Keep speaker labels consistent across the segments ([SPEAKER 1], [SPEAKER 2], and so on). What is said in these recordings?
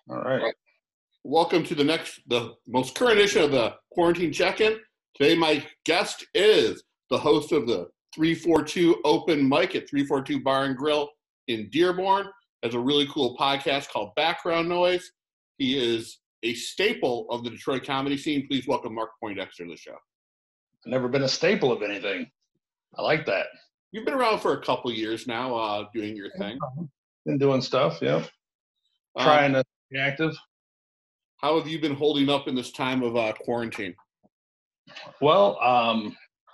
[SPEAKER 1] All right.
[SPEAKER 2] Welcome to the most current edition of the Quarantine Check-In. Today, my guest is the host of the 342 Open Mic at 342 Bar and Grill in Dearborn. Has a really cool podcast called Background Noise. He is a staple of the Detroit comedy scene. Please welcome Marc Poindexter to the show.
[SPEAKER 1] I've never been a staple of anything. I like that.
[SPEAKER 2] You've been around for a couple years now, doing your thing.
[SPEAKER 1] Been doing stuff, yeah. Trying to be active.
[SPEAKER 2] How have you been holding up in this time of quarantine?
[SPEAKER 1] Well,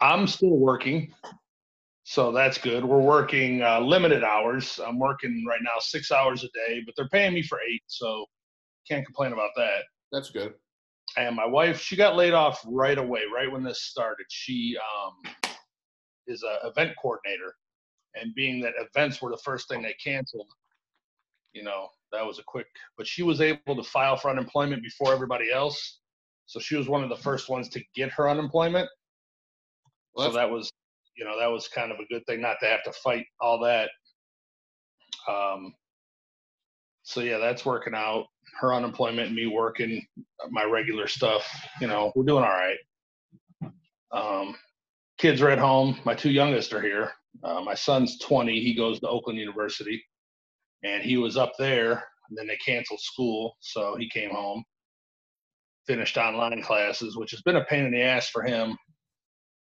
[SPEAKER 1] I'm still working, so that's good. We're working limited hours. I'm working right now 6 hours a day, but they're paying me for 8, so can't complain about that.
[SPEAKER 2] That's good.
[SPEAKER 1] And my wife, she got laid off right away, right when this started. She is an event coordinator, and being that events were the first thing they canceled, that was but she was able to file for unemployment before everybody else. So she was one of the first ones to get her unemployment. Well, so that was kind of a good thing, not to have to fight all that. So yeah, that's working out. Her unemployment and me working my regular stuff, we're doing all right. Kids are at home. My 2 youngest are here. My son's 20. He goes to Oakland University. And he was up there, and then they canceled school, so he came home, finished online classes, which has been a pain in the ass for him.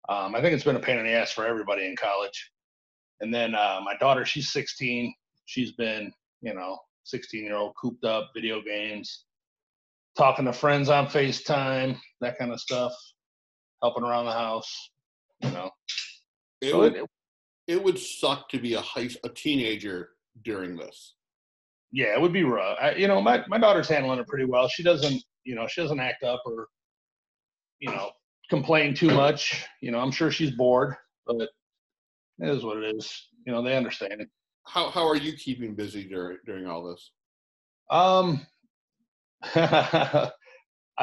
[SPEAKER 1] I think it's been a pain in the ass for everybody in college. And then my daughter, she's 16. She's been, 16-year-old cooped up, video games, talking to friends on FaceTime, that kind of stuff, helping around the house,
[SPEAKER 2] It would suck to be a teenager during this.
[SPEAKER 1] Yeah, it would be rough. My daughter's handling it pretty well. She doesn't act up or, complain too much. I'm sure she's bored, but it is what it is. They understand it.
[SPEAKER 2] How are you keeping busy during all this?
[SPEAKER 1] I've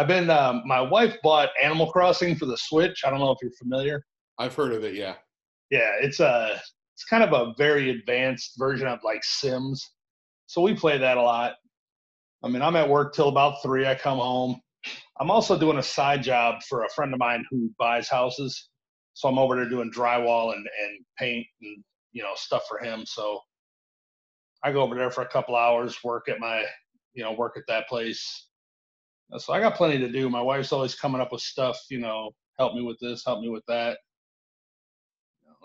[SPEAKER 1] been, my wife bought Animal Crossing for the Switch. I don't know if you're familiar.
[SPEAKER 2] I've heard of it, yeah.
[SPEAKER 1] Yeah, it's kind of a very advanced version of like Sims. So we play that a lot. I mean, I'm at work till about 3. I come home. I'm also doing a side job for a friend of mine who buys houses. So I'm over there doing drywall and paint and, stuff for him. So I go over there for a couple hours, work at that place. So I got plenty to do. My wife's always coming up with stuff, help me with this, help me with that.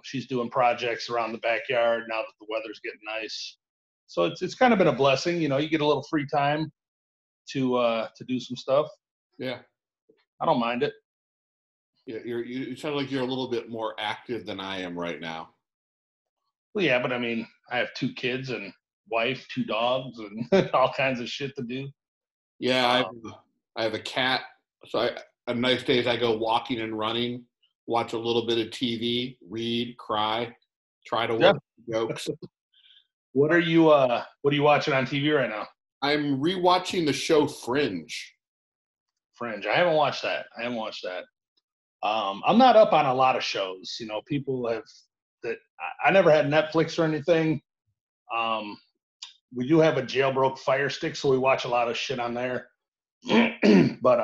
[SPEAKER 1] She's doing projects around the backyard now that the weather's getting nice. So it's kind of been a blessing. You get a little free time to do some stuff.
[SPEAKER 2] Yeah.
[SPEAKER 1] I don't mind it.
[SPEAKER 2] Yeah, you sound like you're a little bit more active than I am right now.
[SPEAKER 1] Well, yeah, but I mean, I have 2 kids and wife, 2 dogs, and all kinds of shit to do.
[SPEAKER 2] Yeah, I have a cat. So on nice days I go walking and running, watch a little bit of TV, read, cry, try to work jokes.
[SPEAKER 1] What are you watching on TV right now?
[SPEAKER 2] I'm rewatching the show Fringe.
[SPEAKER 1] Fringe. I haven't watched that. I'm not up on a lot of shows. People have that. I never had Netflix or anything. We do have a jailbroke Fire Stick, so we watch a lot of shit on there. But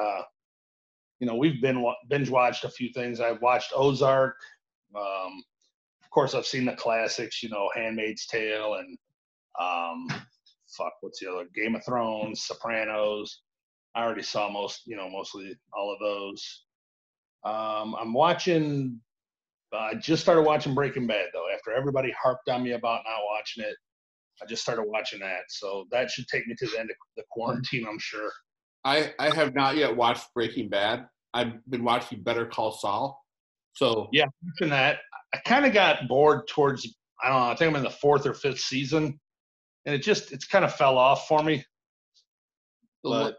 [SPEAKER 1] we've binge watched a few things. I've watched Ozark. Of course, I've seen the classics. Handmaid's Tale and what's the other? Game of Thrones, Sopranos. I already saw mostly all of those. I'm watching. I just started watching Breaking Bad though. After everybody harped on me about not watching it, I just started watching that. So that should take me to the end of the quarantine, I'm sure.
[SPEAKER 2] I have not yet watched Breaking Bad. I've been watching Better Call Saul. So
[SPEAKER 1] yeah, watching that. I kind of got bored towards, I don't know, I think I'm in the 4th or 5th season, and it's kind of fell off for me.
[SPEAKER 2] The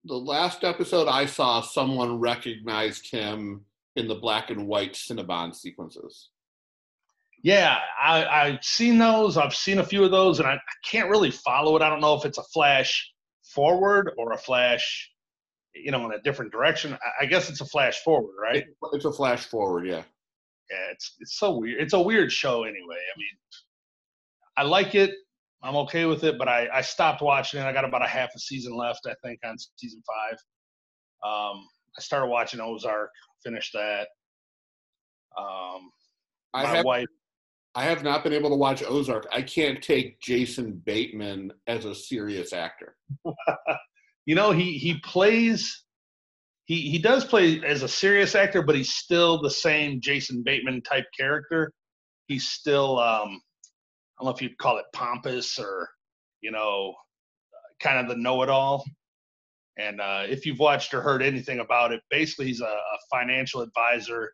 [SPEAKER 2] last episode I saw, someone recognized him in the black and white Cinnabon sequences.
[SPEAKER 1] Yeah, I've seen those. I've seen a few of those, and I can't really follow it. I don't know if it's a flash forward or a flash, in a different direction. I guess it's a flash forward, right?
[SPEAKER 2] It's a flash forward, yeah.
[SPEAKER 1] Yeah, it's so weird. It's a weird show anyway. I mean, I like it. I'm okay with it, but I stopped watching it. I got about a half a season left, I think, on season 5. I started watching Ozark, finished that. Um,
[SPEAKER 2] I
[SPEAKER 1] my
[SPEAKER 2] have
[SPEAKER 1] wife,
[SPEAKER 2] I have not been able to watch Ozark. I can't take Jason Bateman as a serious actor.
[SPEAKER 1] he plays. He does play as a serious actor, but he's still the same Jason Bateman type character. He's still I don't know if you'd call it pompous or you know kind of the know-it-all. And if you've watched or heard anything about it, basically he's a financial advisor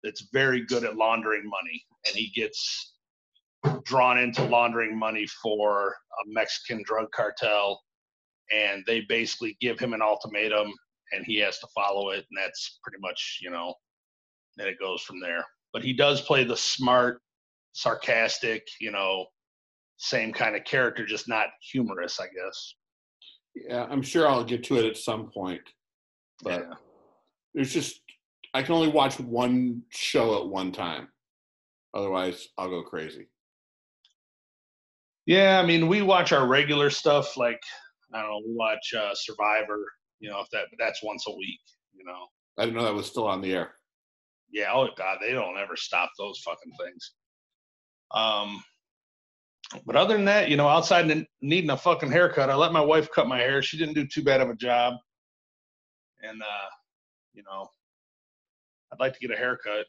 [SPEAKER 1] that's very good at laundering money, and he gets drawn into laundering money for a Mexican drug cartel, and they basically give him an ultimatum, and he has to follow it, and that's pretty much then it goes from there. But he does play the smart, sarcastic, same kind of character, just not humorous, I guess.
[SPEAKER 2] Yeah, I'm sure I'll get to it at some point, but
[SPEAKER 1] Yeah.
[SPEAKER 2] there's just I can only watch one show at one time. Otherwise, I'll go crazy.
[SPEAKER 1] Yeah, I mean, we watch our regular stuff like I don't know, we watch Survivor, but that's once a week.
[SPEAKER 2] I didn't know that was still on the air.
[SPEAKER 1] Yeah, oh God, they don't ever stop those fucking things. Um, but other than that, outside needing a fucking haircut, I let my wife cut my hair. She didn't do too bad of a job, and you know, I'd like to get a haircut.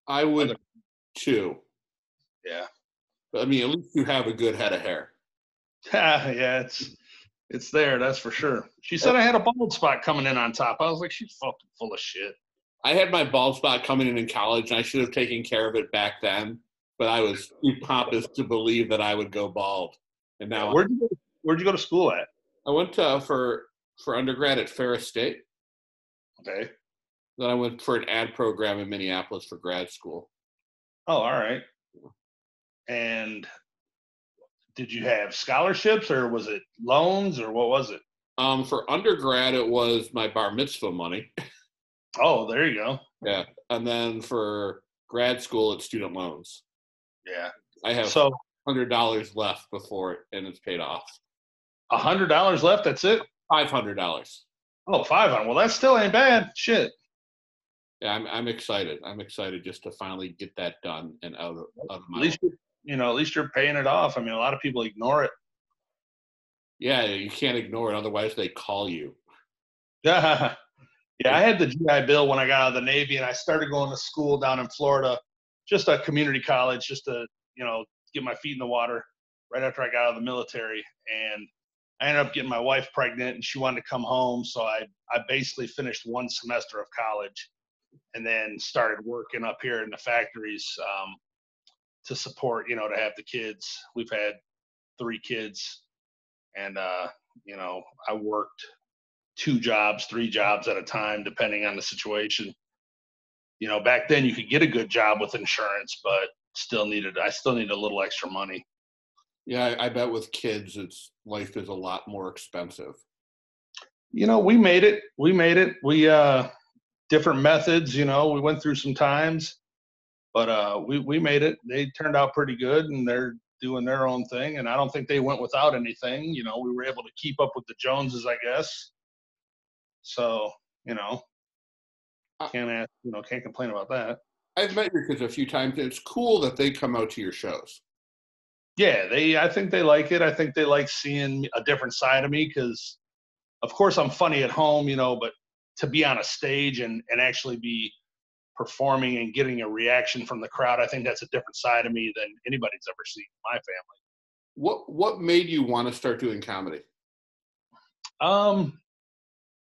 [SPEAKER 2] I would too.
[SPEAKER 1] Yeah,
[SPEAKER 2] I mean, at least you have a good head of hair.
[SPEAKER 1] yeah, it's there, that's for sure. She said I had a bald spot coming in on top. I was like, she's fucking full of shit.
[SPEAKER 2] I had my bald spot coming in college, and I should have taken care of it back then. But I was too pompous to believe that I would go bald. And now
[SPEAKER 1] Where'd you go to school at?
[SPEAKER 2] I went for undergrad at Ferris State.
[SPEAKER 1] Okay.
[SPEAKER 2] Then I went for an ad program in Minneapolis for grad school.
[SPEAKER 1] Oh, all right. And did you have scholarships or was it loans or what was it?
[SPEAKER 2] For undergrad, it was my bar mitzvah money.
[SPEAKER 1] Oh, there you go.
[SPEAKER 2] Yeah. And then for grad school, it's student loans.
[SPEAKER 1] Yeah.
[SPEAKER 2] I have $100 left and it's paid off.
[SPEAKER 1] $100 left, that's it?
[SPEAKER 2] $500.
[SPEAKER 1] Oh, 500. Well, that still ain't bad. Shit.
[SPEAKER 2] Yeah, I'm excited. I'm excited just to finally get that done and out of my
[SPEAKER 1] life. At least you're paying it off. I mean, a lot of people ignore it.
[SPEAKER 2] Yeah, you can't ignore it. Otherwise, they call you.
[SPEAKER 1] Yeah. Yeah, I had the GI Bill when I got out of the Navy, and I started going to school down in Florida, just a community college, just to, get my feet in the water right after I got out of the military. And I ended up getting my wife pregnant, and she wanted to come home. So I basically finished one semester of college and then started working up here in the factories to support, to have the kids. We've had 3 kids, and, I worked 2 jobs, 3 jobs at a time, depending on the situation. Back then you could get a good job with insurance, but I still needed a little extra money.
[SPEAKER 2] Yeah, I bet with kids, life is a lot more expensive.
[SPEAKER 1] We made it. We different methods. We went through some times, but we made it. They turned out pretty good, and they're doing their own thing. And I don't think they went without anything. We were able to keep up with the Joneses, I guess. So can't complain about that.
[SPEAKER 2] I've met your kids a few times. It's cool that they come out to your shows.
[SPEAKER 1] Yeah, I think they like it. I think they like seeing a different side of me because, of course, I'm funny at home, but to be on a stage and actually be performing and getting a reaction from the crowd, I think that's a different side of me than anybody's ever seen in my family.
[SPEAKER 2] What made you want to start doing comedy?
[SPEAKER 1] I'm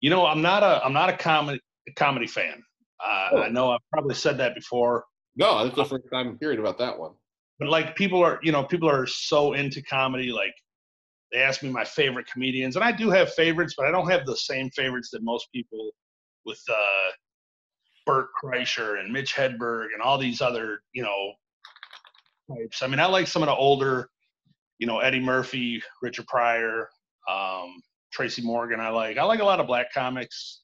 [SPEAKER 1] not a comedy fan. I know I've probably said that before.
[SPEAKER 2] No, that's the first time hearing about that one.
[SPEAKER 1] But like people are so into comedy. Like they ask me my favorite comedians, and I do have favorites, but I don't have the same favorites that most people with Bert Kreischer and Mitch Hedberg and all these other types. I mean, I like some of the older, Eddie Murphy, Richard Pryor, Tracy Morgan. I like a lot of black comics.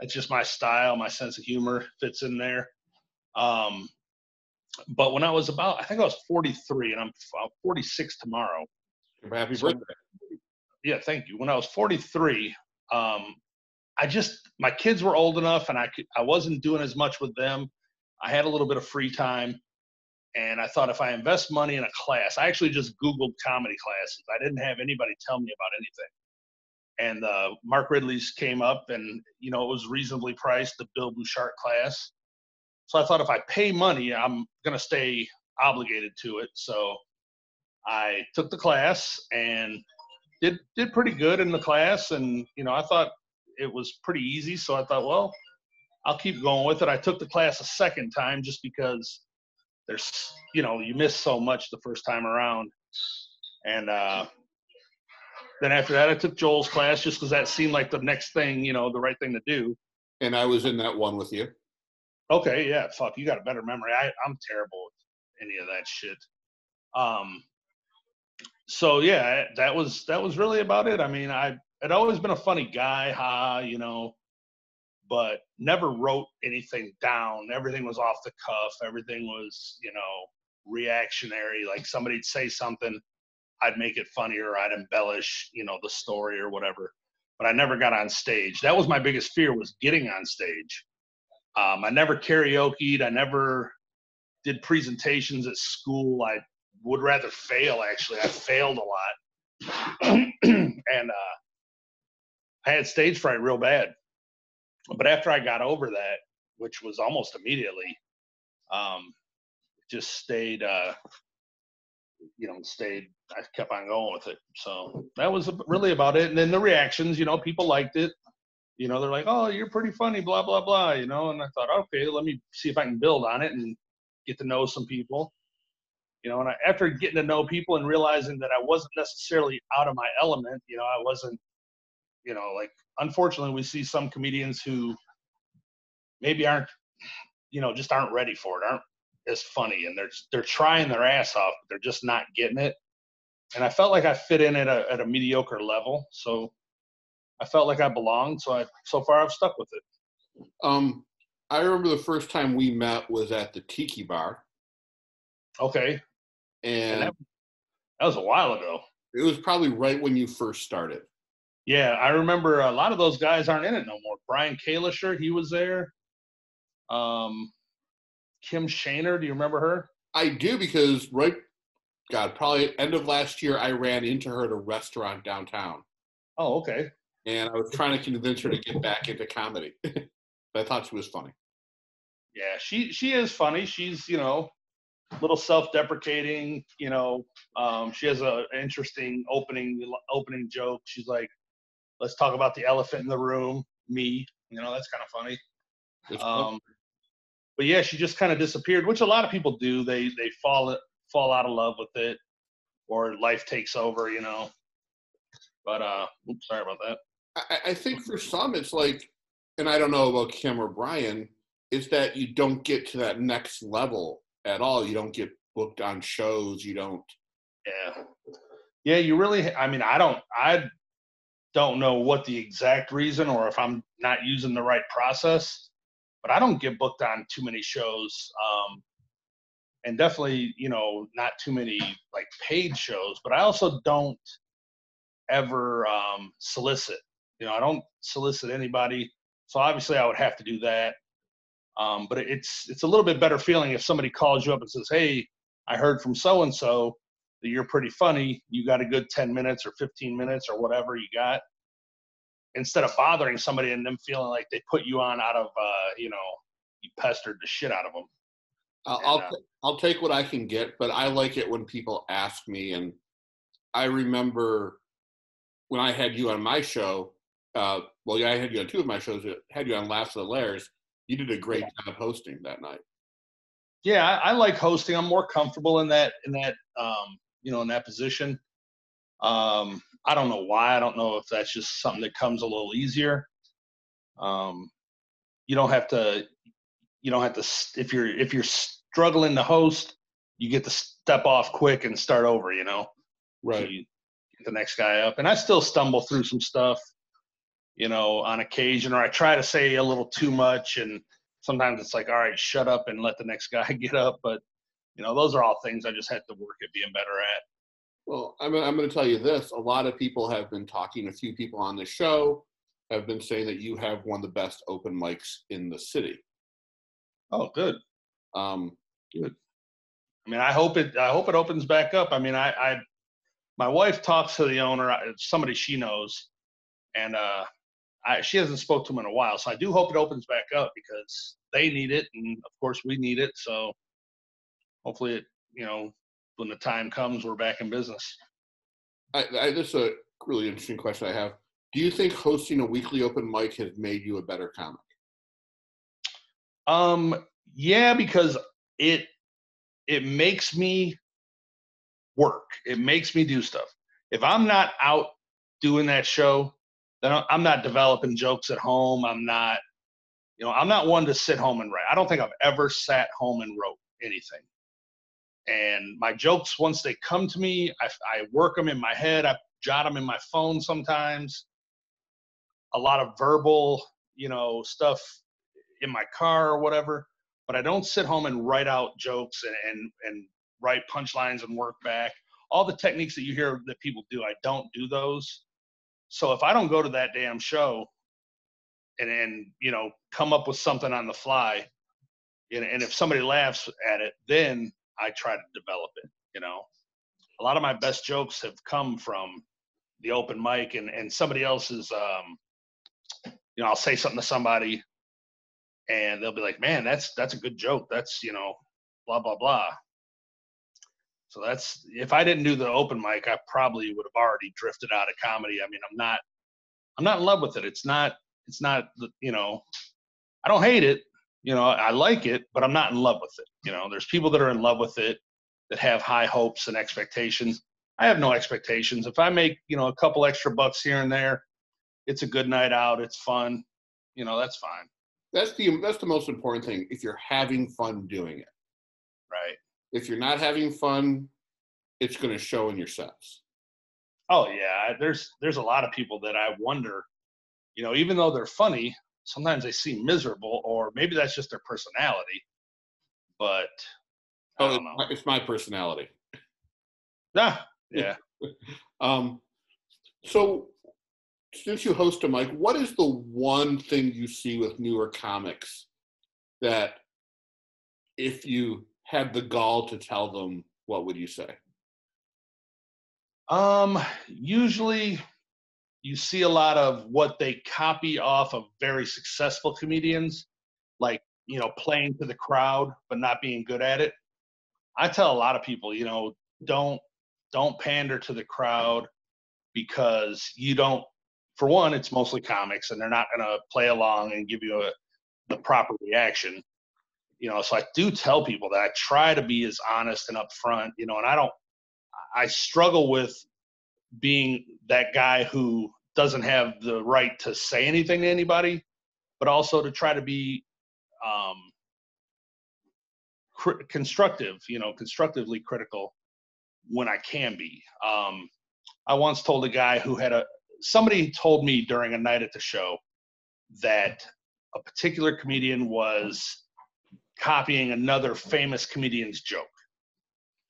[SPEAKER 1] It's just my style, my sense of humor fits in there. But when I think I was 43, and I'm 46 tomorrow.
[SPEAKER 2] Happy
[SPEAKER 1] So
[SPEAKER 2] birthday.
[SPEAKER 1] yeah, thank you. When I was 43, my kids were old enough, and I wasn't doing as much with them. I had a little bit of free time, and I thought if I invest money in a class, I actually just Googled comedy classes. I didn't have anybody tell me about anything. And Mark Ridley's came up, and it was reasonably priced, the Bill Bouchard class. So I thought if I pay money, I'm gonna stay obligated to it. So I took the class and did pretty good in the class, and I thought it was pretty easy. So I thought, well, I'll keep going with it. I took the class a second time just because you miss so much the first time around. And then after that, I took Joel's class just because that seemed like the next thing, the right thing to do.
[SPEAKER 2] And I was in that one with you.
[SPEAKER 1] Okay, yeah, fuck, you got a better memory. I'm terrible with any of that shit. So yeah, that was really about it. I mean, I'd always been a funny guy, but never wrote anything down. Everything was off the cuff. Everything was, reactionary. Like somebody'd say something, I'd make it funnier, I'd embellish, the story or whatever. But I never got on stage. That was my biggest fear, was getting on stage. I never karaoke'd. I never did presentations at school. I would rather fail, actually. I failed a lot. And I had stage fright real bad. But after I got over that, which was almost immediately, just stayed, I kept on going with it. So that was really about it. And then the reactions, people liked it. They're like, oh, you're pretty funny, blah, blah, blah, and I thought, okay, let me see if I can build on it and get to know some people. And after getting to know people and realizing that I wasn't necessarily out of my element, I wasn't, like, unfortunately, we see some comedians who maybe aren't, just aren't ready for it, aren't as funny, and they're trying their ass off, but they're just not getting it. And I felt like I fit in at a mediocre level, so I felt like I belonged. So far I've stuck with it.
[SPEAKER 2] I remember the first time we met was at the Tiki Bar.
[SPEAKER 1] Okay.
[SPEAKER 2] And
[SPEAKER 1] that was a while ago.
[SPEAKER 2] It was probably right when you first started.
[SPEAKER 1] Yeah, I remember a lot of those guys aren't in it no more. Brian Kalisher, he was there. Kim Shaner, do you remember her?
[SPEAKER 2] I do, because probably end of last year, I ran into her at a restaurant downtown.
[SPEAKER 1] Oh, okay.
[SPEAKER 2] And I was trying to convince her to get back into comedy. But I thought she was funny.
[SPEAKER 1] Yeah, she is funny. She's, a little self-deprecating, she has an interesting opening joke. She's like, let's talk about the elephant in the room, me. That's kind of funny. But yeah, she just kind of disappeared, which a lot of people do. They fall out of love with it, or life takes over, But oops, sorry about that.
[SPEAKER 2] I think for some it's like, and I don't know about Kim or Brian, is that you don't get to that next level at all. You don't get booked on shows. You don't.
[SPEAKER 1] Yeah. You really. I mean, I don't know what the exact reason, or if I'm not using the right process, but I don't get booked on too many shows. And definitely, not too many like paid shows, but I also don't ever solicit. I don't solicit anybody. So obviously I would have to do that. But it's a little bit better feeling if somebody calls you up and says, hey, I heard from so-and-so that you're pretty funny. You got a good 10 minutes or 15 minutes or whatever you got. Instead of bothering somebody and them feeling like they put you on out of, you pestered the shit out of them.
[SPEAKER 2] I'll take what I can get, but I like it when people ask me. And I remember when I had you on my show, I had you on two of my shows. I had you on Laughs of the Lairs. You did a great job hosting that night.
[SPEAKER 1] Yeah, I like hosting. I'm more comfortable in that in that position. I don't know why. I don't know if that's just something that comes a little easier. You don't have to. If you're struggling to host, you get to step off quick and start over.
[SPEAKER 2] Right.
[SPEAKER 1] So you get the next guy up, and I still stumble through some stuff, on occasion, or I try to say a little too much, and sometimes it's like, all right, shut up and let the next guy get up. But those are all things I just had to work at being better at.
[SPEAKER 2] Well, I'm going to tell you this. A lot of people have been talking, a few people on the show have been saying that you have one of the best open mics in the city.
[SPEAKER 1] Oh, good.
[SPEAKER 2] Um,
[SPEAKER 1] Good. I mean, I hope it opens back up. I mean, my wife talks to the owner, somebody she knows, and she hasn't spoke to him in a while. So I do hope it opens back up because they need it, and of course we need it. So hopefully it, when the time comes, we're back in business.
[SPEAKER 2] this is a really interesting question I have. Do you think hosting a weekly open mic has made you a better comic?
[SPEAKER 1] Yeah, because it makes me work. It makes me do stuff. If I'm not out doing that show, then I'm not developing jokes at home. I'm not one to sit home and write. I don't think I've ever sat home and wrote anything. And my jokes, once they come to me, I work them in my head. I jot them in my phone sometimes. A lot of verbal, stuff in my car or whatever. But I don't sit home and write out jokes and write punchlines and work back. All the techniques that you hear that people do, I don't do those. So if I don't go to that damn show and come up with something on the fly, and if somebody laughs at it, then I try to develop it. A lot of my best jokes have come from the open mic and somebody else's. I'll say something to somebody, and they'll be like, "Man, that's a good joke. That's blah blah blah." So that's, if I didn't do the open mic, I probably would have already drifted out of comedy. I mean, I'm not in love with it. It's not I don't hate it. I like it, but I'm not in love with it. There's people that are in love with it, that have high hopes and expectations. I have no expectations. If I make, a couple extra bucks here and there, it's a good night out. It's fun. That's fine.
[SPEAKER 2] That's the most important thing. If you're having fun doing it.
[SPEAKER 1] Right.
[SPEAKER 2] If you're not having fun, it's going to show in your sets.
[SPEAKER 1] Oh yeah. There's a lot of people that I wonder, even though they're funny, sometimes they seem miserable, or maybe that's just their personality. But I don't know.
[SPEAKER 2] It's my personality.
[SPEAKER 1] Yeah.
[SPEAKER 2] So since you host a mic, what is the one thing you see with newer comics that if you had the gall to tell them, what would you say?
[SPEAKER 1] Usually you see a lot of what they copy off of very successful comedians, like, playing to the crowd, but not being good at it. I tell a lot of people, don't pander to the crowd, because for one, it's mostly comics and they're not going to play along and give you the proper reaction. So I do tell people that I try to be as honest and upfront, and I struggle with being that guy who doesn't have the right to say anything to anybody, but also to try to be constructively critical when I can be. I once told a guy somebody told me during a night at the show that a particular comedian was copying another famous comedian's joke.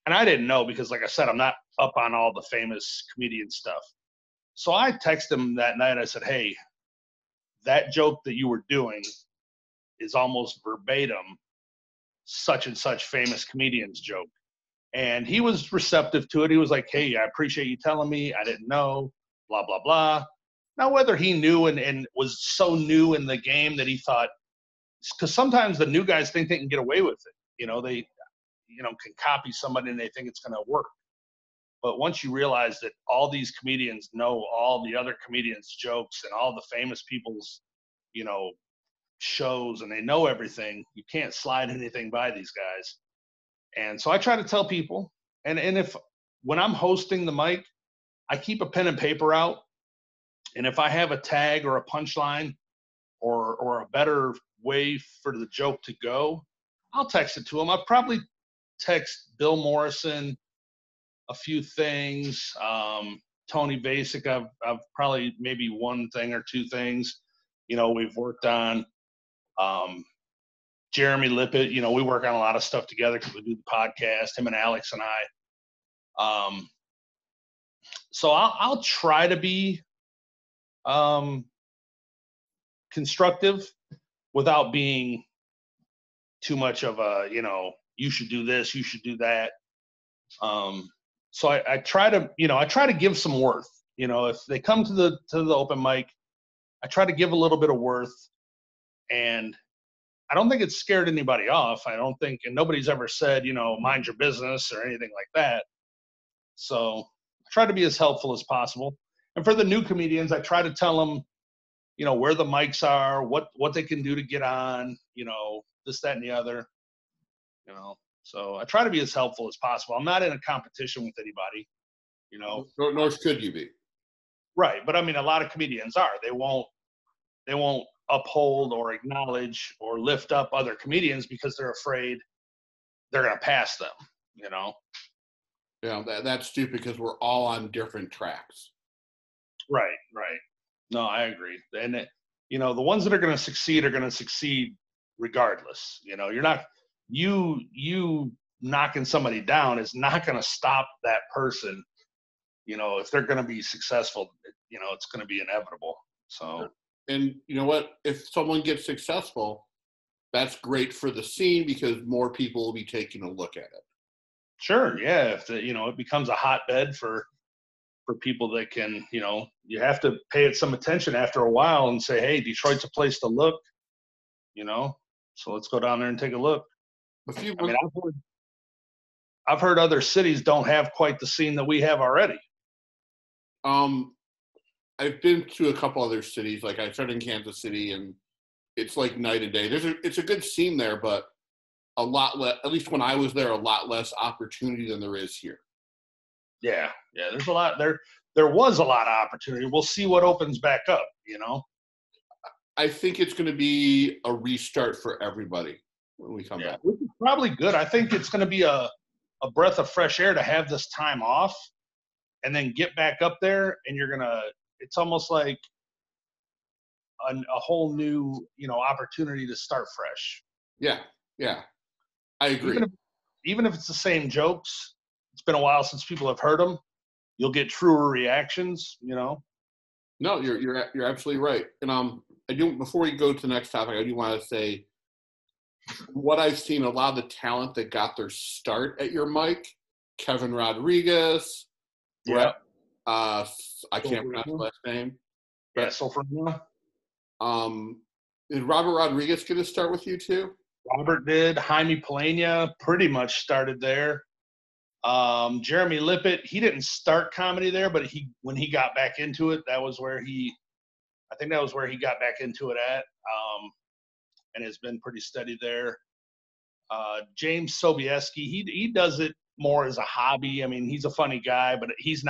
[SPEAKER 1] And I didn't know, because like I said, I'm not up on all the famous comedian stuff. So I texted him that night. I said, "Hey, that joke that you were doing is almost verbatim such and such famous comedian's joke." And he was receptive to it. He was like, "Hey, I appreciate you telling me. I didn't know, blah, blah, blah." Now, whether he knew and was so new in the game that he thought, because sometimes the new guys think they can get away with it. They, can copy somebody and they think it's going to work. But once you realize that all these comedians know all the other comedians' jokes and all the famous people's, shows, and they know everything, you can't slide anything by these guys. And so I try to tell people, and when I'm hosting the mic, I keep a pen and paper out. And if I have a tag or a punchline or a better way for the joke to go, I'll text it to them. I'll probably text Bill Morrison a few things. Tony Basic, I've probably maybe one thing or two things, we've worked on. Jeremy Lippett, we work on a lot of stuff together because we do the podcast, him and Alex and I. So I'll try to be constructive without being too much of a, you should do this, you should do that. So I try to, I try to give some worth. If they come to the open mic, I try to give a little bit of worth, and I don't think it's scared anybody off. I don't think, and nobody's ever said, mind your business or anything like that. So I try to be as helpful as possible. And for the new comedians, I try to tell them, where the mics are, what they can do to get on, this, that, and the other, So I try to be as helpful as possible. I'm not in a competition with anybody,
[SPEAKER 2] Nor should you be.
[SPEAKER 1] Right. But I mean, a lot of comedians are. They won't uphold or acknowledge or lift up other comedians because they're afraid they're going to pass them,
[SPEAKER 2] Yeah, that's stupid because we're all on different tracks.
[SPEAKER 1] Right. No, I agree. And the ones that are going to succeed regardless. You're not you knocking somebody down is not going to stop that person. If they're going to be successful, it's going to be inevitable. So,
[SPEAKER 2] and you know what? If someone gets successful, that's great for the scene because more people will be taking a look at it.
[SPEAKER 1] Sure, yeah. If it becomes a hotbed for people that can, you have to pay it some attention after a while and say, hey, Detroit's a place to look, so let's go down there and take a look. I've heard other cities don't have quite the scene that we have already.
[SPEAKER 2] I've been to a couple other cities. Like I started in Kansas City, and it's like night and day. It's a good scene there, but a lot less. At least when I was there, a lot less opportunity than there is here.
[SPEAKER 1] Yeah. There's a lot there. There was a lot of opportunity. We'll see what opens back up.
[SPEAKER 2] I think it's going to be a restart for everybody when we come back.
[SPEAKER 1] Which is probably good. I think it's going to be a breath of fresh air to have this time off and then get back up there, and it's almost like a whole new, opportunity to start fresh.
[SPEAKER 2] Yeah. I agree.
[SPEAKER 1] Even if it's the same jokes, it's been a while since people have heard them. You'll get truer reactions, No,
[SPEAKER 2] you're absolutely right. And I do, before we go to the next topic, I do want to say what I've seen, a lot of the talent that got their start at your mic, Kevin Rodriguez,
[SPEAKER 1] yeah,
[SPEAKER 2] I can't pronounce the last name.
[SPEAKER 1] But,
[SPEAKER 2] did Robert Rodriguez get a start with you too?
[SPEAKER 1] Robert did. Jaime Peleña pretty much started there. Jeremy Lippett, he didn't start comedy there, but when he got back into it, that was where he got back into it at, and has been pretty steady there. James Sobieski, he does it more as a hobby. I mean, he's a funny guy, but he's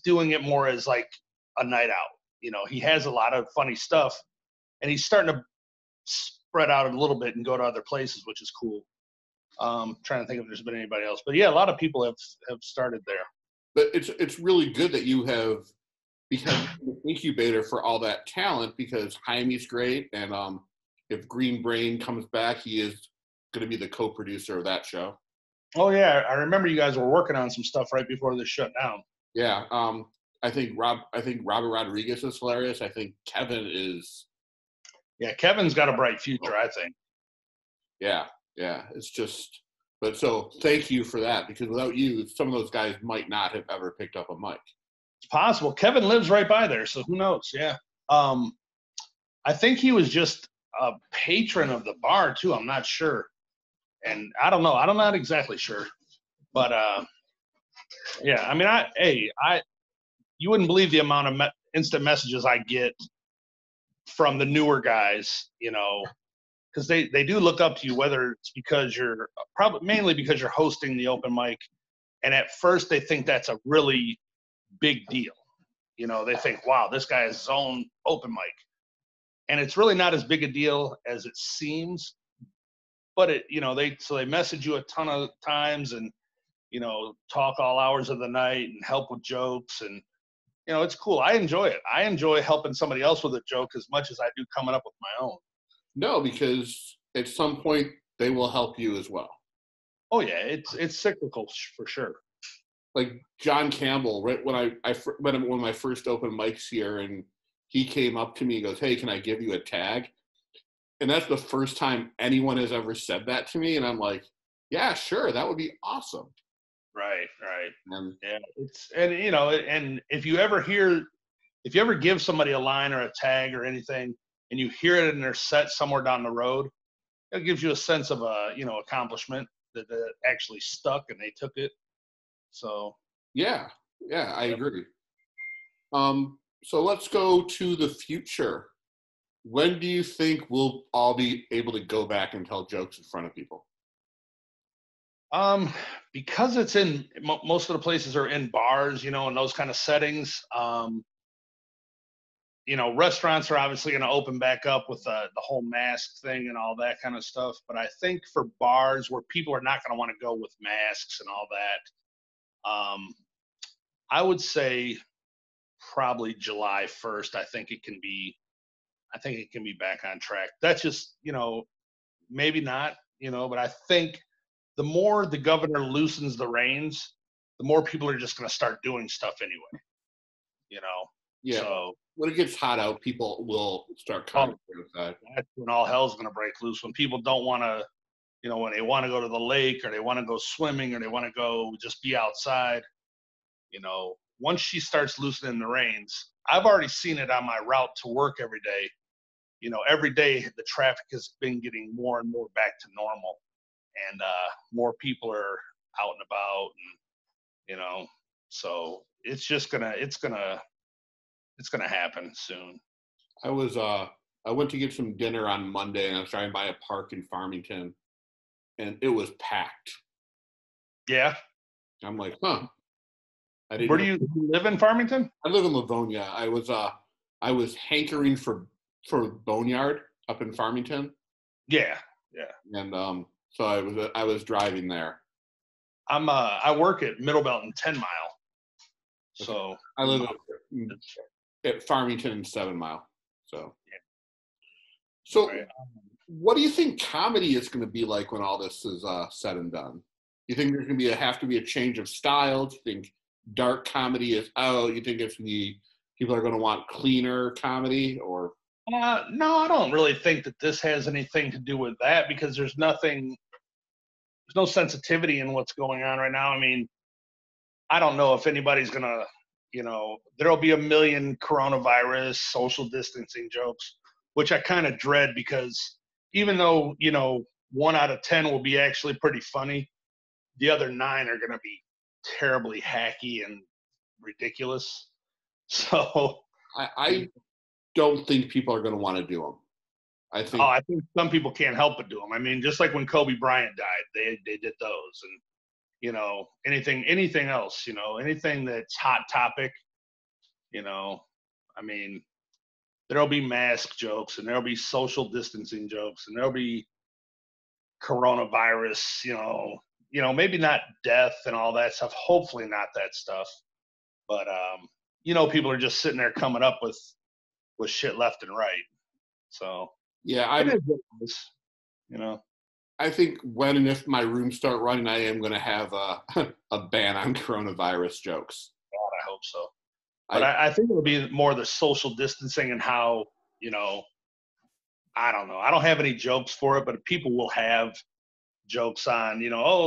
[SPEAKER 1] doing it more as like a night out. He has a lot of funny stuff, and he's starting to spread out a little bit and go to other places, which is cool. Trying to think if there's been anybody else, but yeah, a lot of people have started there.
[SPEAKER 2] But it's really good that you have become an incubator for all that talent, because Jaime's great, and if Green Brain comes back, he is going to be the co-producer of that show.
[SPEAKER 1] Oh yeah, I remember you guys were working on some stuff right before this shut down.
[SPEAKER 2] Yeah, I think Robert Rodriguez is hilarious. I think Kevin is.
[SPEAKER 1] Yeah, Kevin's got a bright future, I think.
[SPEAKER 2] Yeah, it's just. But so thank you for that, because without you, some of those guys might not have ever picked up a mic.
[SPEAKER 1] It's possible. Kevin lives right by there, so who knows? Yeah. I think he was just a patron of the bar too. I'm not sure, and I don't know. I'm not exactly sure, but yeah. I mean, you wouldn't believe the amount of instant messages I get from the newer guys, because they do look up to you, whether it's because you're mainly because you're hosting the open mic, and at first they think that's a really big deal. They think, wow, this guy has his own open mic, and it's really not as big a deal as it seems. But they message you a ton of times, and talk all hours of the night and help with jokes, and it's cool. I enjoy it. I enjoy helping somebody else with a joke as much as I do coming up with my own.
[SPEAKER 2] No, because at some point they will help you as well.
[SPEAKER 1] Oh yeah, it's cyclical for sure.
[SPEAKER 2] like John Campbell, right when I went to one of my first open mics here, and he came up to me and goes, "Hey, can I give you a tag?" And that's the first time anyone has ever said that to me, and I'm like, "Yeah, sure, that would be awesome."
[SPEAKER 1] Right, right.
[SPEAKER 2] And
[SPEAKER 1] Yeah, and if you ever give somebody a line or a tag or anything, and you hear it in their set somewhere down the road, it gives you a sense of accomplishment that actually stuck and they took it. So
[SPEAKER 2] yeah, I
[SPEAKER 1] yep.
[SPEAKER 2] agree. So let's go to the future. When do you think we'll all be able to go back and tell jokes in front of people?
[SPEAKER 1] Because it's in most of the places are in bars, in those kind of settings. Restaurants are obviously going to open back up with the whole mask thing and all that kind of stuff. But I think for bars where people are not going to want to go with masks and all that, I would say probably July 1st. I think it can be back on track. That's just, maybe not, but I think the more the governor loosens the reins, the more people are just going to start doing stuff anyway, you know?
[SPEAKER 2] Yeah.
[SPEAKER 1] So
[SPEAKER 2] when it gets hot out, people will start coming outside.
[SPEAKER 1] That's when all hell's going to break loose. When people don't want to, when they want to go to the lake or they want to go swimming or they want to go just be outside, once she starts loosening the reins, I've already seen it on my route to work every day. Every day the traffic has been getting more and more back to normal, and more people are out and about, and so it's gonna happen soon.
[SPEAKER 2] I went to get some dinner on Monday, and I was driving by a park in Farmington, and it was packed.
[SPEAKER 1] Yeah.
[SPEAKER 2] I'm like, huh.
[SPEAKER 1] Where do you live in Farmington?
[SPEAKER 2] I live in Livonia. I was hankering for Boneyard up in Farmington.
[SPEAKER 1] Yeah.
[SPEAKER 2] And so I was driving there.
[SPEAKER 1] I work at Middle Belt and 10 Mile. So
[SPEAKER 2] okay. I live at Farmington and 7 Mile. So
[SPEAKER 1] yeah.
[SPEAKER 2] So what do you think comedy is going to be like when all this is said and done? You think there's going to have to be a change of style? Do you think dark comedy is out? You think people are going to want cleaner comedy? Or
[SPEAKER 1] no, I don't really think that this has anything to do with that, because there's no sensitivity in what's going on right now. I mean, I don't know if anybody's going to, there'll be a million coronavirus social distancing jokes, which I kind of dread, because even though, 1 out of 10 will be actually pretty funny, the other 9 are going to be terribly hacky and ridiculous. So
[SPEAKER 2] I don't think people are going to want to do them. I
[SPEAKER 1] think some people can't help but do them. I mean, just like when Kobe Bryant died, they did those, and anything else, anything that's hot topic, I mean, there'll be mask jokes and there'll be social distancing jokes and there'll be coronavirus, maybe not death and all that stuff. Hopefully not that stuff. But, people are just sitting there coming up with shit left and right. So,
[SPEAKER 2] yeah, I think when and if my rooms start running, I am going to have a ban on coronavirus jokes.
[SPEAKER 1] God, I hope so. But I think it'll be more the social distancing and how, I don't know. I don't have any jokes for it, but people will have jokes on,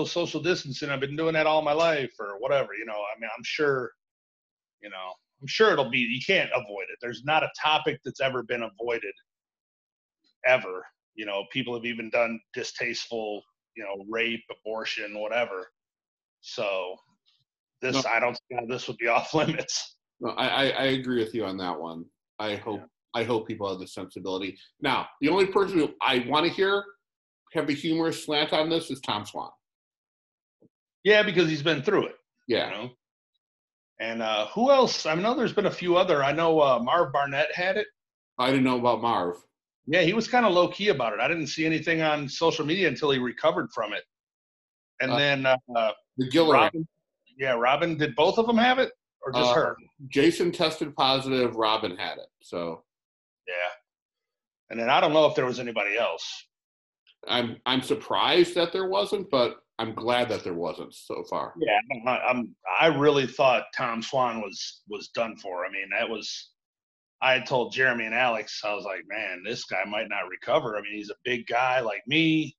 [SPEAKER 1] social distancing. I've been doing that all my life or whatever, I mean, I'm sure it'll be, you can't avoid it. There's not a topic that's ever been avoided ever. People have even done distasteful, rape, abortion, whatever. So I don't see how this would be off limits.
[SPEAKER 2] No, I agree with you on that one. I hope people have the sensibility. Now, the only person who I want to hear have a humorous slant on this is Tom Swan.
[SPEAKER 1] Yeah, because he's been through it.
[SPEAKER 2] Yeah.
[SPEAKER 1] And who else? I know there's been a few other. I know Marv Barnett had it.
[SPEAKER 2] I didn't know about Marv.
[SPEAKER 1] Yeah, he was kind of low key about it. I didn't see anything on social media until he recovered from it. And then
[SPEAKER 2] the Giller.
[SPEAKER 1] Robin. Yeah, Robin. Did both of them have it, or just her?
[SPEAKER 2] Jason tested positive. Robin had it. So.
[SPEAKER 1] Yeah. And then I don't know if there was anybody else.
[SPEAKER 2] I'm surprised that there wasn't, but I'm glad that there wasn't so far.
[SPEAKER 1] Yeah, I really thought Tom Swan was done for. I mean, I had told Jeremy and Alex, I was like, man, this guy might not recover. I mean, he's a big guy like me.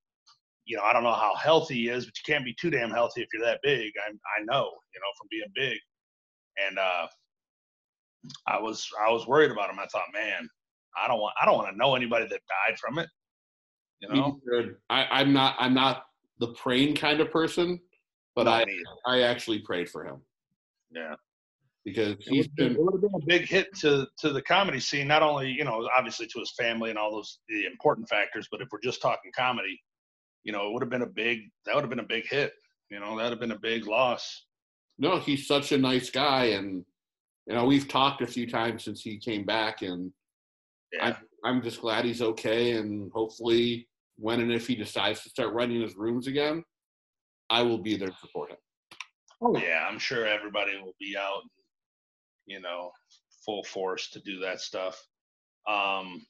[SPEAKER 1] I don't know how healthy he is, but you can't be too damn healthy if you're that big. I know, from being big. And I was worried about him. I thought, man, I don't want to know anybody that died from it. You
[SPEAKER 2] Me
[SPEAKER 1] know,
[SPEAKER 2] neither. I'm not the praying kind of person, but
[SPEAKER 1] no,
[SPEAKER 2] I
[SPEAKER 1] me.
[SPEAKER 2] I actually prayed for him
[SPEAKER 1] Yeah,
[SPEAKER 2] because
[SPEAKER 1] it would, it would have been a big hit to the comedy scene. Not only obviously to his family and all those the important factors, but if we're just talking comedy, it would have been that would have been a big hit. That would have been a big loss.
[SPEAKER 2] no, he's such a nice guy, and we've talked a few times since he came back, and
[SPEAKER 1] Yeah.
[SPEAKER 2] I'm just glad he's okay, and hopefully when and if he decides to start running his rooms again, I will be there to support him.
[SPEAKER 1] Oh yeah, I'm sure everybody will be out, full force to do that stuff. Um,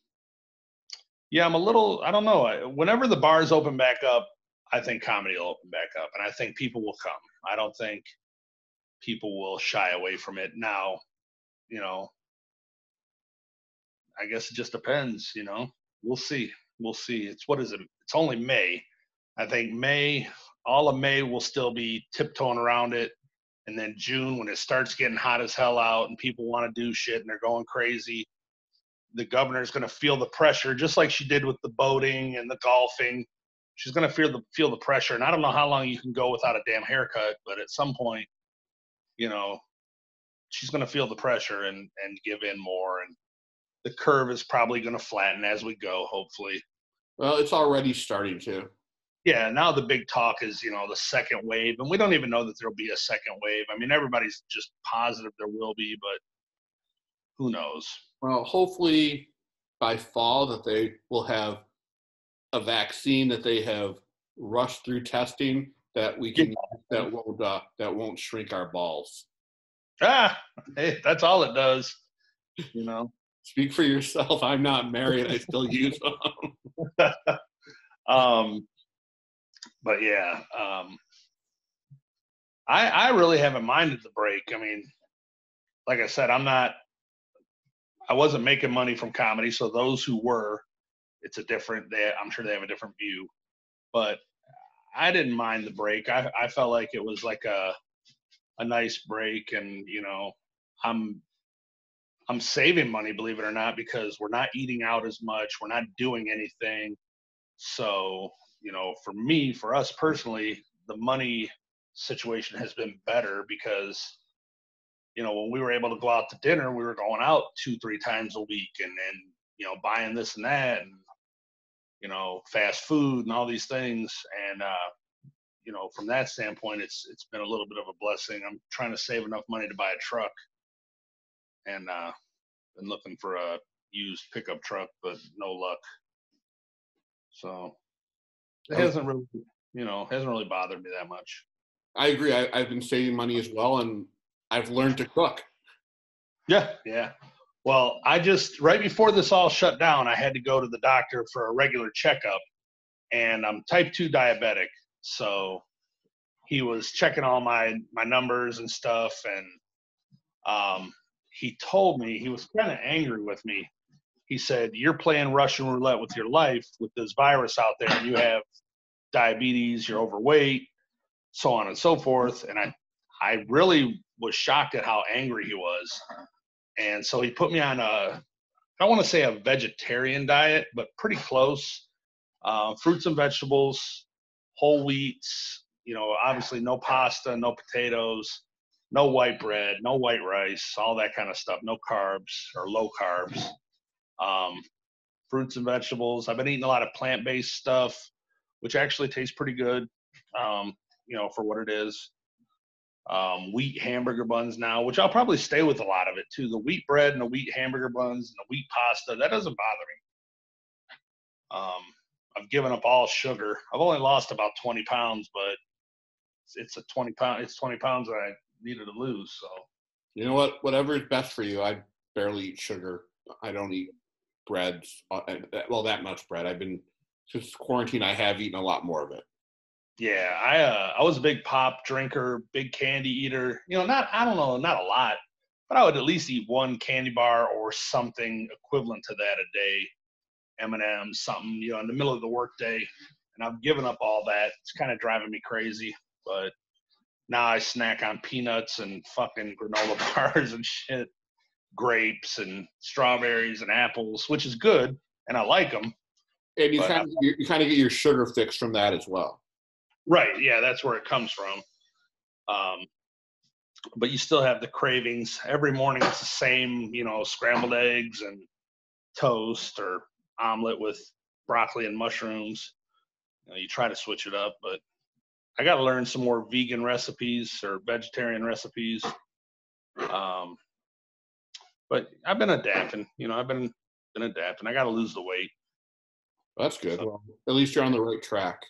[SPEAKER 1] yeah, I don't know. Whenever the bars open back up, I think comedy will open back up, and I think people will come. I don't think people will shy away from it now. You know, I guess it just depends. We'll see. We'll see. It's what is it? It's only May. I think all of May will still be tiptoeing around it. And then June, when it starts getting hot as hell out and people want to do shit and they're going crazy, the governor's going to feel the pressure, just like she did with the boating and the golfing. She's going to feel the pressure. And I don't know how long you can go without a damn haircut, but at some point, you know, she's going to feel the pressure and give in more. And the curve is probably going to flatten as we go, hopefully.
[SPEAKER 2] Well, it's already starting to.
[SPEAKER 1] Yeah, now the big talk is, the second wave, and we don't even know that there'll be a second wave. I mean, everybody's just positive there will be, but who knows?
[SPEAKER 2] Well, hopefully by fall that they will have a vaccine that they have rushed through testing that we can that won't shrink our balls.
[SPEAKER 1] Hey, that's all it does, you know.
[SPEAKER 2] Speak for yourself. I'm not married. I still use them.
[SPEAKER 1] um, but yeah, I really haven't minded the break. I mean, like I said, I wasn't making money from comedy, so those who were, I'm sure they have a different view, but I didn't mind the break. I felt like it was like a nice break, and I'm I'm saving money, believe it or not, because we're not eating out as much, we're not doing anything. So, for us personally, the money situation has been better because when we were able to go out to dinner, we were going out 2-3 times a week, and buying this and that, and fast food and all these things. And from that standpoint, it's been a little bit of a blessing. I'm trying to save enough money to buy a truck, and been looking for a used pickup truck, but no luck. So it hasn't really bothered me that much.
[SPEAKER 2] I agree. I've been saving money as well, and I've learned to cook.
[SPEAKER 1] Yeah. Well, right before this all shut down, I had to go to the doctor for a regular checkup, and I'm type 2 diabetic. So he was checking all my numbers and stuff, and he told me, he was kind of angry with me. He said, "You're playing Russian roulette with your life with this virus out there, and you have diabetes, you're overweight, so on and so forth." And I really was shocked at how angry he was. And so he put me on I don't want to say a vegetarian diet, but pretty close. Fruits and vegetables, whole wheats, obviously no pasta, no potatoes, no white bread, no white rice, all that kind of stuff, no carbs or low carbs. Fruits and vegetables. I've been eating a lot of plant-based stuff, which actually tastes pretty good, for what it is. Wheat hamburger buns now, which I'll probably stay with a lot of it too. The wheat bread and the wheat hamburger buns and the wheat pasta, that doesn't bother me. I've given up all sugar. I've only lost about 20 pounds, but it's 20 pounds that I needed to lose. So
[SPEAKER 2] You know what? Whatever is best for you. I barely eat sugar. I don't eat bread. Well, that much bread. Since quarantine, I have eaten a lot more of it.
[SPEAKER 1] Yeah, I was a big pop drinker, big candy eater. You know, I don't know, not a lot, but I would at least eat one candy bar or something equivalent to that a day. M&M's, something, you know, in the middle of the workday. And I've given up all that. It's kind of driving me crazy. But now I snack on peanuts and fucking granola bars and shit, grapes and strawberries and apples, which is good, and I like them.
[SPEAKER 2] And
[SPEAKER 1] But
[SPEAKER 2] you kind of get your sugar fix from that as well.
[SPEAKER 1] right, yeah, that's where it comes from. Um, but you still have the cravings. Every morning it's the same, you know, scrambled eggs and toast or omelet with broccoli and mushrooms. You know, you try to switch it up, but I got to learn some more vegan recipes or vegetarian recipes. Um, but I've been adapting. You know, I've been adapting. I got to lose the weight.
[SPEAKER 2] That's good.
[SPEAKER 1] So,
[SPEAKER 2] Well, at least you're on the right track.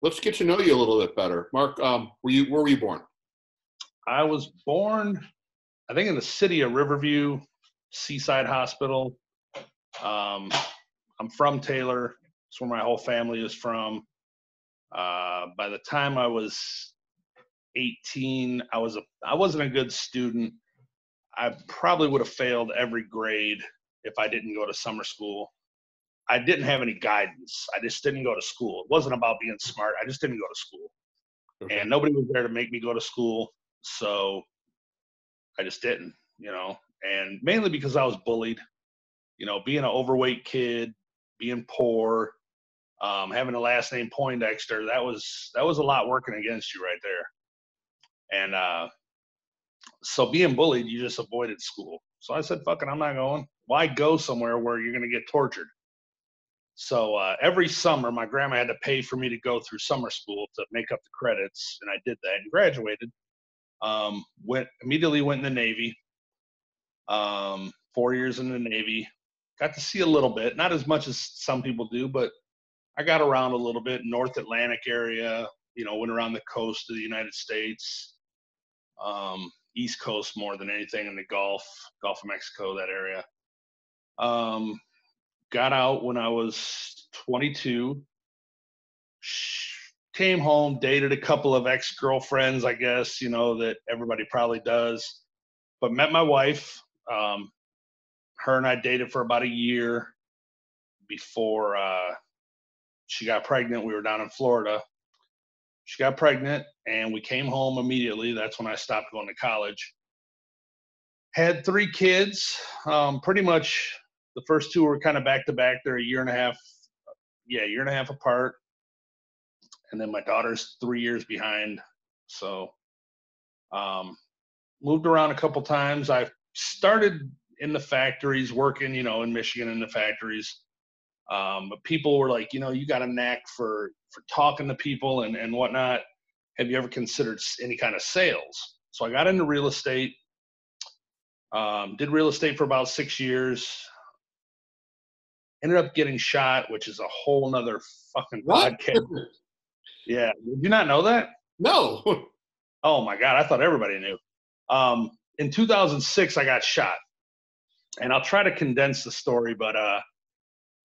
[SPEAKER 2] Let's get to know you a little bit better. Mark, where were you born?
[SPEAKER 1] I was born, I think, in the city of Riverview, Seaside Hospital. Um, I'm from Taylor. It's where my whole family is from. By the time I was 18, I wasn't a good student. I probably would have failed every grade if I didn't go to summer school. I didn't have any guidance. I just didn't go to school. It wasn't about being smart. I just didn't go to school.
[SPEAKER 2] Okay.
[SPEAKER 1] And nobody was there to make me go to school. So I just didn't, you know, and mainly because I was bullied, you know, being an overweight kid, being poor, having a last name Poindexter, that was a lot working against you right there. And so being bullied, you just avoided school. So I said, fuck it, I'm not going. Why go somewhere where you're going to get tortured? So every summer, my grandma had to pay for me to go through summer school to make up the credits, and I did that and graduated. Immediately went in the Navy. 4 years in the Navy. Got to see a little bit, not as much as some people do, but I got around a little bit. North Atlantic area, you know, went around the coast of the United States, East Coast more than anything in the Gulf of Mexico, that area. Got out when I was 22. Came home, dated a couple of ex-girlfriends, I guess, you know, that everybody probably does. But met my wife. Her and I dated for about a year before she got pregnant. We were down in Florida. She got pregnant and we came home immediately. That's when I stopped going to college. Had 3 kids. Pretty much the first 2 were kind of back to back. They're a year and a half apart. And then my daughter's 3 years behind. So moved around a couple times. I started in the factories working, you know, in Michigan in the factories. But people were like, you know, you got a knack for talking to people and whatnot. Have you ever considered any kind of sales? So I got into real estate. Did real estate for about 6 years. Ended up getting shot, which is a whole nother fucking podcast. Yeah, did you not know that?
[SPEAKER 2] No.
[SPEAKER 1] Oh my God, I thought everybody knew. In 2006, I got shot, and I'll try to condense the story, but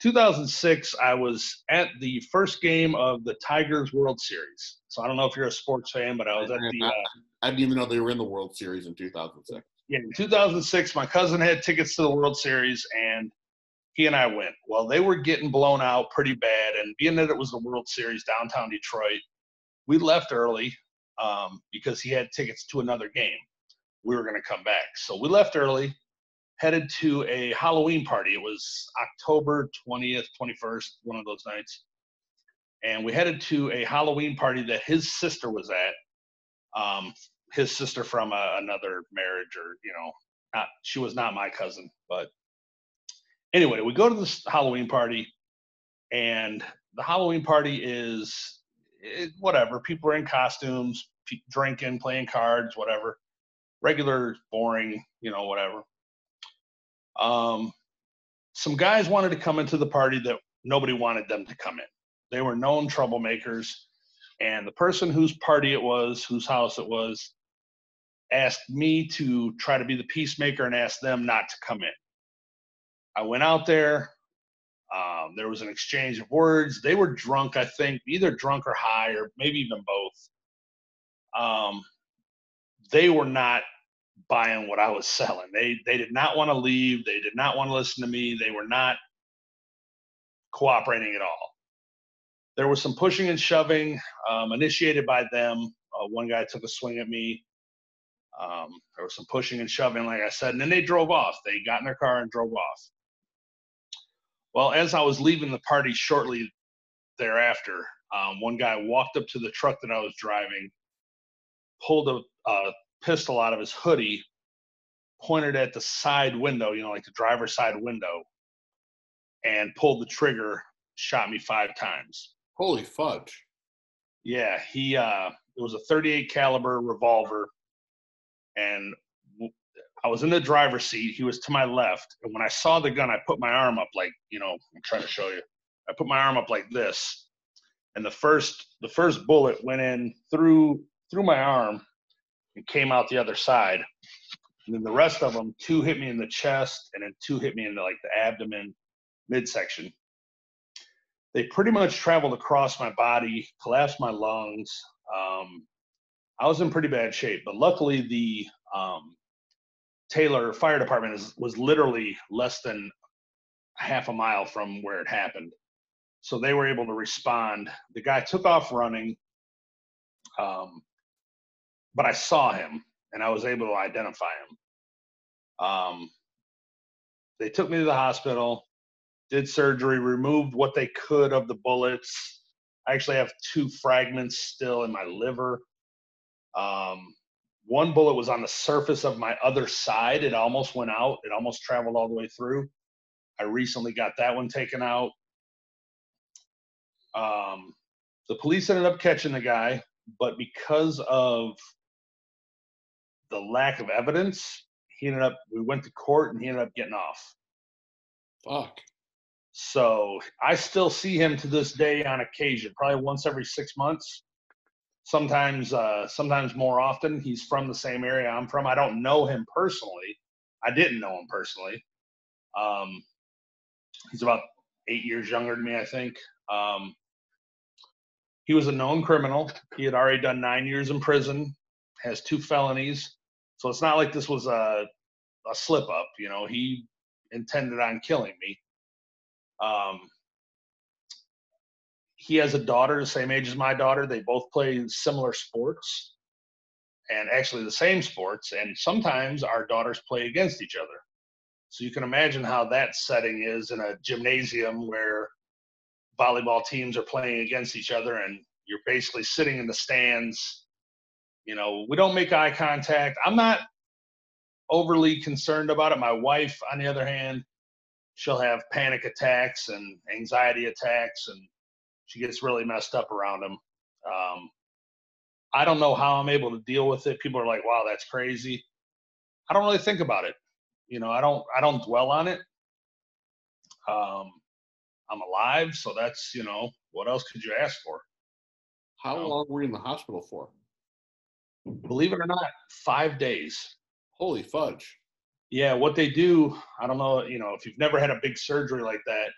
[SPEAKER 1] 2006, I was at the first game of the Tigers World Series. So I don't know if you're a sports fan, but I was at the.
[SPEAKER 2] I didn't even know they were in the World Series in 2006.
[SPEAKER 1] Yeah, in 2006, my cousin had tickets to the World Series, and he and I went. Well, they were getting blown out pretty bad, and being that it was the World Series downtown Detroit, we left early because he had tickets to another game. We were going to come back, so we left early. Headed to a Halloween party. It was October 20th, 21st, one of those nights. And we headed to a Halloween party that his sister was at. His sister from another marriage, or, you know, she was not my cousin. But anyway, we go to this Halloween party, and the Halloween party is whatever. People are in costumes, drinking, playing cards, whatever. Regular, boring, you know, whatever. Some guys wanted to come into the party that nobody wanted them to come in. They were known troublemakers, and the person whose party it was, whose house it was, asked me to try to be the peacemaker and ask them not to come in. I went out there. There was an exchange of words. They were drunk, I think, either drunk or high, or maybe even both. They were not buying what I was selling. They did not want to leave. They did not want to listen to me. They were not cooperating at all. There was some pushing and shoving initiated by them. One guy took a swing at me. There was some pushing and shoving, like I said, and then they drove off. They got in their car and drove off. Well, as I was leaving the party shortly thereafter, one guy walked up to the truck that I was driving, pulled a pistol out of his hoodie, pointed at the side window, like the driver's side window, and pulled the trigger, shot me 5 times.
[SPEAKER 2] Holy fudge.
[SPEAKER 1] Yeah, it was a 38 caliber revolver, and I was in the driver's seat. He was to my left, and when I saw the gun, I put my arm up like, I'm trying to show you. I put my arm up like this, and the first bullet went in through my arm and came out the other side. And then the rest of them, 2 hit me in the chest, and then 2 hit me in the abdomen midsection. They pretty much traveled across my body, collapsed my lungs. I was in pretty bad shape, but luckily the Taylor Fire Department was literally less than half a mile from where it happened. So they were able to respond. The guy took off running, but I saw him, and I was able to identify him. They took me to the hospital, did surgery, removed what they could of the bullets. I actually have 2 fragments still in my liver. One bullet was on the surface of my other side. It almost went out. It almost traveled all the way through. I recently got that one taken out. The police ended up catching the guy, but because of the lack of evidence, we went to court and he ended up getting off.
[SPEAKER 2] Fuck.
[SPEAKER 1] So I still see him to this day on occasion, probably once every 6 months. Sometimes more often. He's from the same area I'm from. I don't know him personally. I didn't know him personally. He's about 8 years younger than me, I think. He was a known criminal. He had already done 9 years in prison, has 2 felonies. So it's not like this was a slip up. He intended on killing me. He has a daughter the same age as my daughter. They both play similar sports, and actually the same sports, and sometimes our daughters play against each other. So you can imagine how that setting is in a gymnasium where volleyball teams are playing against each other, and you're basically sitting in the stands. We don't make eye contact. I'm not overly concerned about it. My wife, on the other hand, she'll have panic attacks and anxiety attacks, and she gets really messed up around him. I don't know how I'm able to deal with it. People are like, wow, that's crazy. I don't really think about it. I don't dwell on it. I'm alive, so that's, what else could you ask for?
[SPEAKER 2] How long were you in the hospital for?
[SPEAKER 1] Believe it or not, 5 days.
[SPEAKER 2] Holy fudge.
[SPEAKER 1] Yeah, what they do, I don't know, if you've never had a big surgery like that,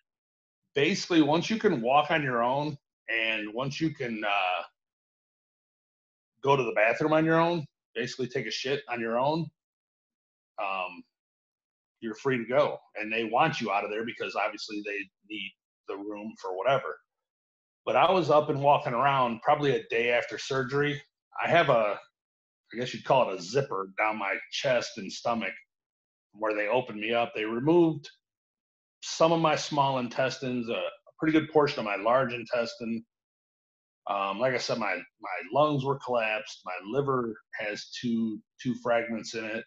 [SPEAKER 1] basically once you can walk on your own and once you can go to the bathroom on your own, basically take a shit on your own, you're free to go. And they want you out of there because obviously they need the room for whatever. But I was up and walking around probably a day after surgery. I have I guess you'd call it a zipper down my chest and stomach where they opened me up. They removed some of my small intestines, a pretty good portion of my large intestine. Like I said, my lungs were collapsed. My liver has two fragments in it.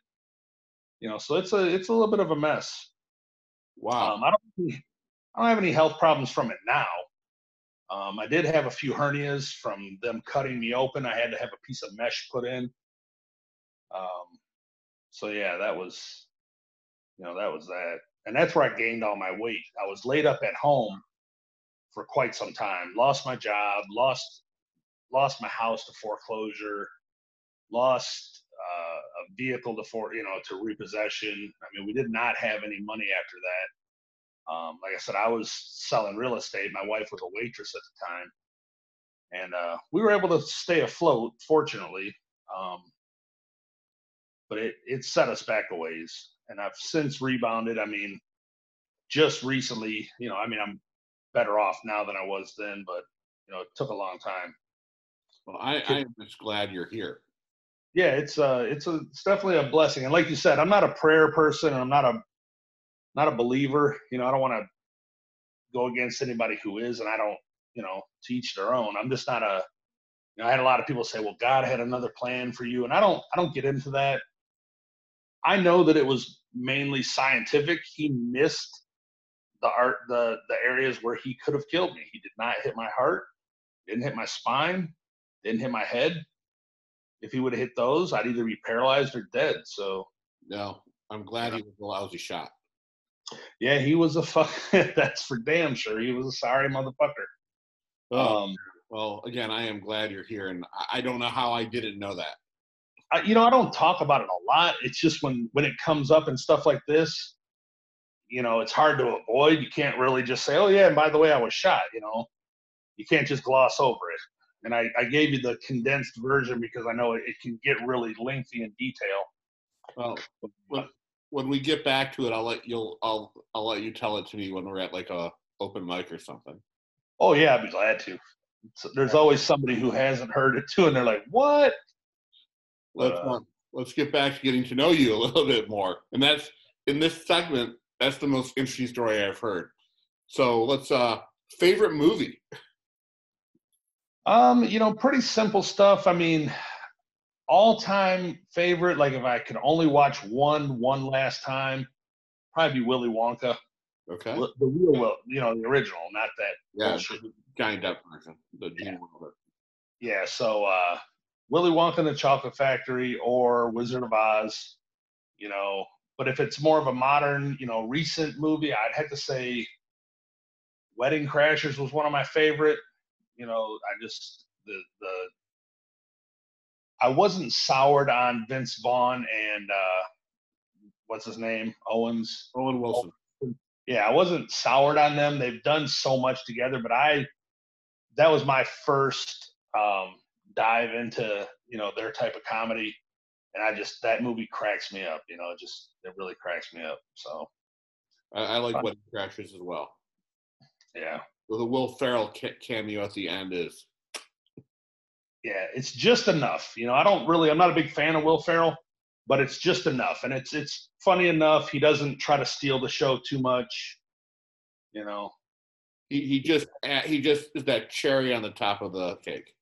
[SPEAKER 1] So it's a little bit of a mess.
[SPEAKER 2] Wow.
[SPEAKER 1] I don't have any health problems from it now. I did have a few hernias from them cutting me open. I had to have a piece of mesh put in. So yeah, that was that. And that's where I gained all my weight. I was laid up at home for quite some time. Lost my job, lost my house to foreclosure, lost a vehicle to repossession. I mean, we did not have any money after that. Like I said, I was selling real estate. My wife was a waitress at the time, and we were able to stay afloat, fortunately. Um, but it set us back a ways, and I've since rebounded. I mean, just recently, I'm better off now than I was then, but it took a long time.
[SPEAKER 2] Well, I'm just glad you're here.
[SPEAKER 1] Yeah, it's definitely a blessing. And like you said, I'm not a prayer person, and I'm not a believer. I don't want to go against anybody who is, and I don't, teach their own. I'm just not a. I had a lot of people say, "Well, God had another plan for you," and I don't get into that. I know that it was mainly scientific. He missed the areas where he could have killed me. He did not hit my heart, didn't hit my spine, didn't hit my head. If he would have hit those, I'd either be paralyzed or dead. So
[SPEAKER 2] No, I'm glad he was a lousy shot.
[SPEAKER 1] yeah, he was a fuck. That's for damn sure. He was a sorry motherfucker.
[SPEAKER 2] Oh, well, again, I am glad you're here, and I don't know how I didn't know that.
[SPEAKER 1] I don't talk about it a lot. It's just when it comes up and stuff like this, it's hard to avoid. You can't really just say, "Oh yeah, and by the way, I was shot." You can't just gloss over it. And I gave you the condensed version because I know it can get really lengthy in detail.
[SPEAKER 2] Well, when we get back to it, I'll let you tell it to me when we're at like a open mic or something.
[SPEAKER 1] Oh yeah, I'd be glad to. So there's always somebody who hasn't heard it too, and they're like, "What?"
[SPEAKER 2] Let's get back to getting to know you a little bit more, and that's in this segment. That's the most interesting story I've heard. So let's favorite movie.
[SPEAKER 1] Pretty simple stuff. I mean, all-time favorite, like if I could only watch one last time, probably be Willy Wonka.
[SPEAKER 2] Okay.
[SPEAKER 1] The real Will, the original, not that
[SPEAKER 2] Yeah,
[SPEAKER 1] bullshit.
[SPEAKER 2] Johnny Depp version. The Gene Wilder.
[SPEAKER 1] Yeah, so Willy Wonka and the Chocolate Factory or Wizard of Oz, you know. But if it's more of a modern, recent movie, I'd have to say Wedding Crashers was one of my favorite. I just the I wasn't soured on Vince Vaughn and what's his name? Owens.
[SPEAKER 2] Owen Wilson.
[SPEAKER 1] Yeah, I wasn't soured on them. They've done so much together, but that was my first dive into their type of comedy, and that movie cracks me up. It really cracks me up. So
[SPEAKER 2] I like Wedding Crashers as well.
[SPEAKER 1] Yeah.
[SPEAKER 2] Well, the Will Ferrell cameo at the end is.
[SPEAKER 1] Yeah, it's just enough. I'm not a big fan of Will Ferrell, but it's just enough, and it's funny enough. He doesn't try to steal the show too much.
[SPEAKER 2] He just is that cherry on the top of the cake.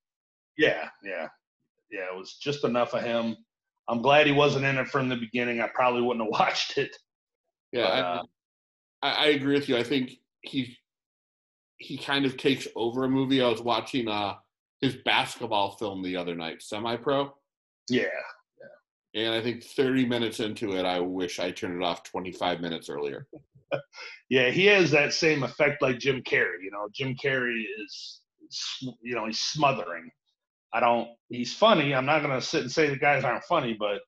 [SPEAKER 1] Yeah. It was just enough of him. I'm glad he wasn't in it from the beginning. I probably wouldn't have watched it.
[SPEAKER 2] Yeah, but, I agree with you. I think he kind of takes over a movie. I was watching his basketball film the other night, Semi-Pro.
[SPEAKER 1] Yeah.
[SPEAKER 2] And I think 30 minutes into it, I wish I turned it off 25 minutes earlier.
[SPEAKER 1] Yeah, he has that same effect like Jim Carrey. Jim Carrey is, he's smothering. He's funny. I'm not going to sit and say the guys aren't funny, but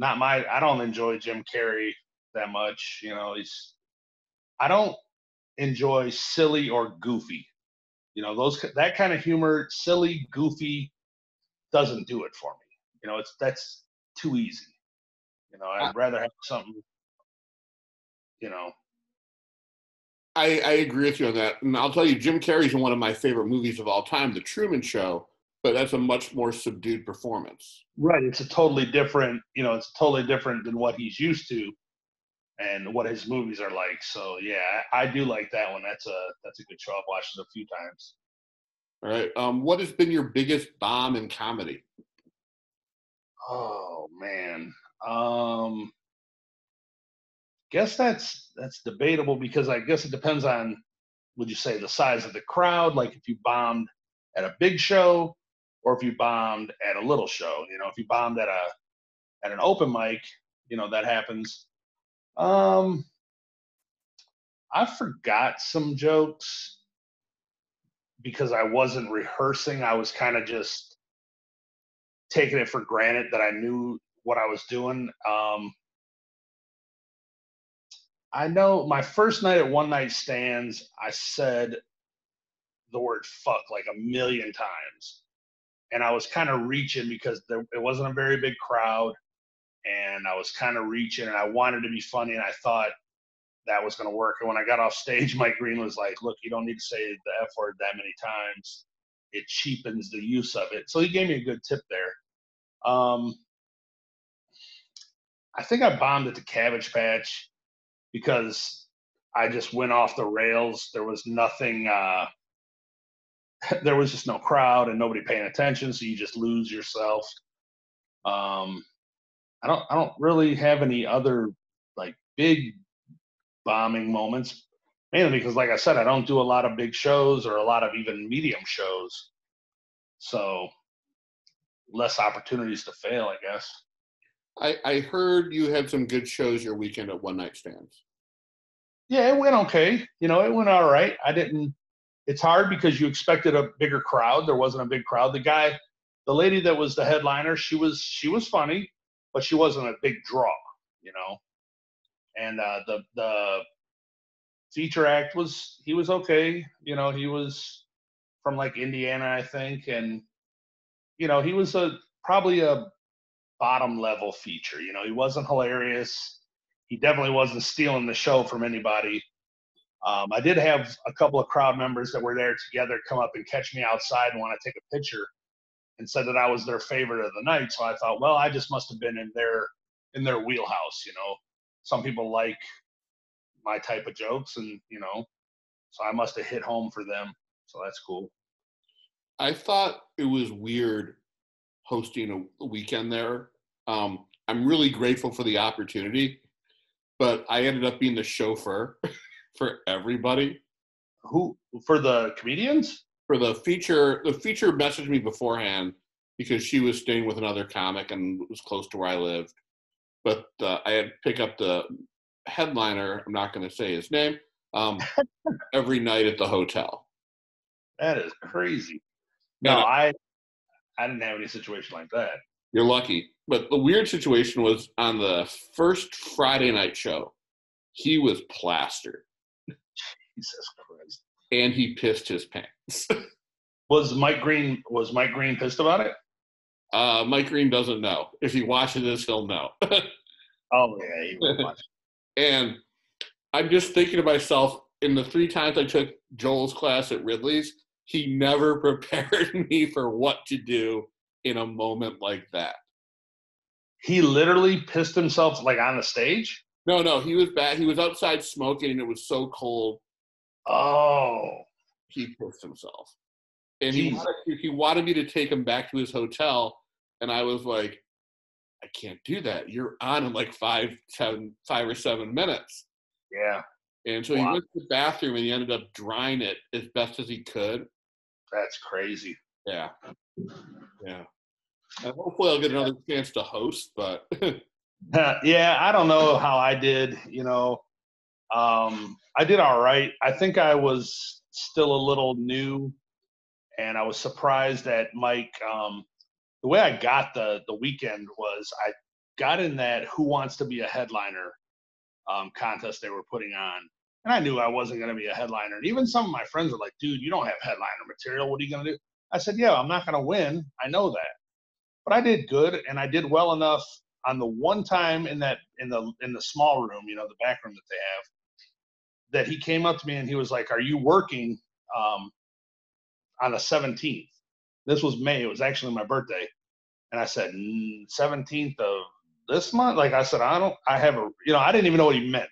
[SPEAKER 1] I don't enjoy Jim Carrey that much. I don't enjoy silly or goofy. That kind of humor, silly, goofy, doesn't do it for me. That's too easy. I'd rather have something,
[SPEAKER 2] I agree with you on that. And I'll tell you, Jim Carrey's in one of my favorite movies of all time, The Truman Show, but that's a much more subdued performance.
[SPEAKER 1] Right. It's totally different than what he's used to and what his movies are like. So yeah, I do like that one. That's a good show. I've watched it a few times.
[SPEAKER 2] All right. What has been your biggest bomb in comedy?
[SPEAKER 1] Oh man. Guess that's debatable because I guess it depends on, would you say, the size of the crowd? Like if you bombed at a big show or if you bombed at a little show. If you bombed at an open mic, that happens. I forgot some jokes because I wasn't rehearsing. I was kind of just taking it for granted that I knew what I was doing. I know my first night at One Night Stands, I said the word fuck like a million times. And I was kind of reaching because it wasn't a very big crowd. And I was kind of reaching and I wanted to be funny. And I thought that was going to work. And when I got off stage, Mike Green was like, look, you don't need to say the F word that many times. It cheapens the use of it. So he gave me a good tip there. I think I bombed at the Cabbage Patch because I just went off the rails. There was nothing, there was just no crowd and nobody paying attention. So you just lose yourself. I don't really have any other like big bombing moments, mainly because, like I said, I don't do a lot of big shows or a lot of even medium shows. So less opportunities to fail, I guess.
[SPEAKER 2] I heard you had some good shows your weekend at One Night Stands.
[SPEAKER 1] Yeah, it went okay. It went all right. I didn't. It's hard because you expected a bigger crowd. There wasn't a big crowd. The lady that was the headliner, she was funny, but she wasn't a big draw. You know, and the feature act he was okay. He was from like Indiana, I think, and he was probably a bottom level feature. He wasn't hilarious. He definitely wasn't stealing the show from anybody. I did have a couple of crowd members that were there together come up and catch me outside and want to take a picture and said that I was their favorite of the night. So I thought, well, I just must have been in their wheelhouse. Some people like my type of jokes, and so I must have hit home for them. So that's cool.
[SPEAKER 2] I thought it was weird hosting a weekend there. I'm really grateful for the opportunity, but I ended up being the chauffeur for everybody.
[SPEAKER 1] Who for the comedians?
[SPEAKER 2] For the feature messaged me beforehand because she was staying with another comic and was close to where I lived. But I had to pick up the headliner, I'm not going to say his name, every night at the hotel.
[SPEAKER 1] That is crazy. No,
[SPEAKER 2] And
[SPEAKER 1] I didn't have any situation like that.
[SPEAKER 2] you're lucky. But the weird situation was on the first Friday night show, he was plastered.
[SPEAKER 1] Jesus Christ.
[SPEAKER 2] And he pissed his pants.
[SPEAKER 1] Was Mike Green pissed about it?
[SPEAKER 2] Mike Green doesn't know. If he watches this, he'll know.
[SPEAKER 1] Oh yeah, he will watch.
[SPEAKER 2] And I'm just thinking to myself, in the 3 times I took Joel's class at Ridley's, he never prepared me for what to do in a moment like that.
[SPEAKER 1] He literally pissed himself like on the stage?
[SPEAKER 2] No, he was bad. He was outside smoking and it was so cold.
[SPEAKER 1] Oh.
[SPEAKER 2] He pissed himself. And he wanted me to take him back to his hotel. And I was like, I can't do that. You're on in like 5 or 7 minutes.
[SPEAKER 1] Yeah.
[SPEAKER 2] And so he went to the bathroom and he ended up drying it as best as he could.
[SPEAKER 1] That's crazy.
[SPEAKER 2] Yeah. Yeah. And hopefully I'll get another chance to host, but
[SPEAKER 1] yeah, I don't know how I did, I did all right. I think I was still a little new and I was surprised that Mike, the way I got the weekend was I got in that Who Wants to Be a Headliner contest they were putting on. And I knew I wasn't going to be a headliner. And even some of my friends were like, dude, you don't have headliner material. What are you going to do? I said, yeah, I'm not going to win. I know that. But I did good, and I did well enough on the one time in the small room, the back room that they have, that he came up to me and he was like, are you working on the 17th? This was May. It was actually my birthday. And I said, 17th of this month? Like I said, I didn't even know what he meant.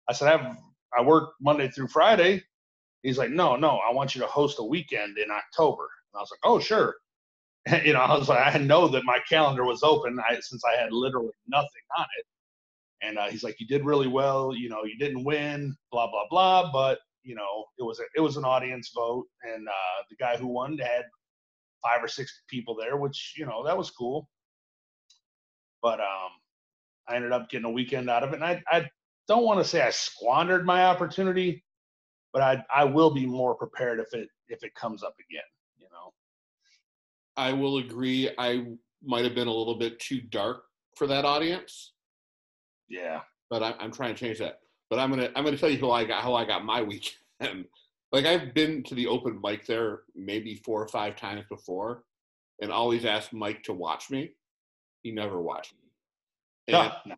[SPEAKER 1] I said, I work Monday through Friday. He's like, no, I want you to host a weekend in October. And I was like, oh, sure. I was like, I know that my calendar was open since I had literally nothing on it. And he's like, you did really well. You didn't win, blah, blah, blah. But, it was an audience vote. And the guy who won had 5 or 6 people there, which, that was cool. But I ended up getting a weekend out of it. And I don't want to say I squandered my opportunity, but I will be more prepared if it comes up again.
[SPEAKER 2] I will agree. I might have been a little bit too dark for that audience.
[SPEAKER 1] Yeah.
[SPEAKER 2] But I'm trying to change that. But I'm gonna tell you how I got my weekend. Like I've been to the open mic there maybe 4 or 5 times before, and always asked Mike to watch me. He never watched me. And
[SPEAKER 1] No.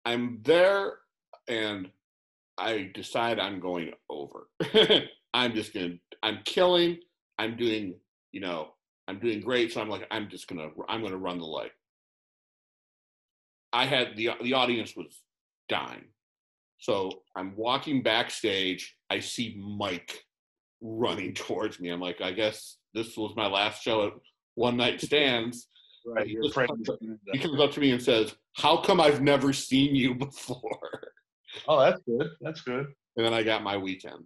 [SPEAKER 2] I'm there, and I decide I'm going over. I'm killing. I'm doing, I'm doing great. So I'm like, I'm gonna run the leg. I had the audience was dying. So I'm walking backstage. I see Mike running towards me. I'm like, I guess this was my last show at One Night Stands.
[SPEAKER 1] Right. You're afraid
[SPEAKER 2] He comes up to me and says, "How come I've never seen you before?"
[SPEAKER 1] Oh, that's good. That's good.
[SPEAKER 2] And then I got my weekend.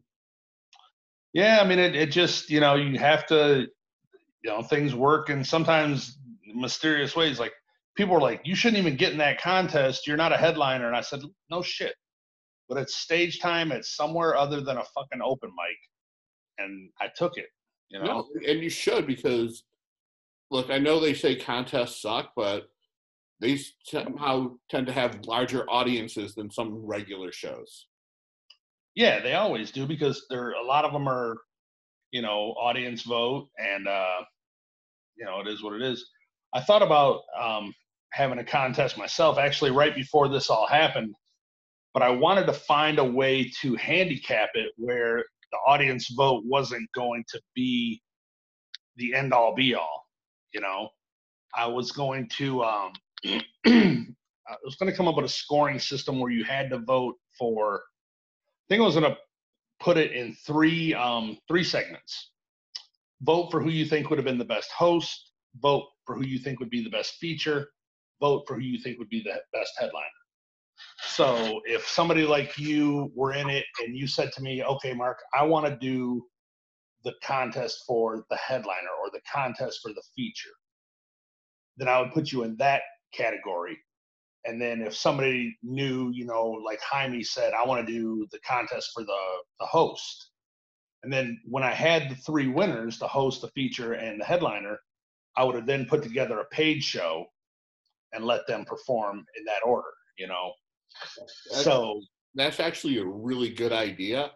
[SPEAKER 1] Yeah, I mean, it just, you have to, things work in sometimes mysterious ways. Like people are like, you shouldn't even get in that contest. You're not a headliner. And I said, no shit. But it's stage time. It's somewhere other than a fucking open mic. And I took it,
[SPEAKER 2] No, and you should, because look, I know they say contests suck, but they somehow tend to have larger audiences than some regular shows.
[SPEAKER 1] Yeah, they always do, because a lot of them are, audience vote, and it is what it is. I thought about having a contest myself, actually, right before this all happened, but I wanted to find a way to handicap it where the audience vote wasn't going to be the end all be all. I was going to I was going to come up with a scoring system where you had to vote for. I think I was going to put it in three segments. Vote for who you think would have been the best host. Vote for who you think would be the best feature. Vote for who you think would be the best headliner. So if somebody like you were in it and you said to me, okay, Mark, I want to do the contest for the headliner or the contest for the feature, then I would put you in that category. And then if somebody new, like Jaime said, I want to do the contest for the host. And then when I had the 3 winners, the host, the feature, and the headliner, I would have then put together a paid show and let them perform in that order, So
[SPEAKER 2] that's actually a really good idea.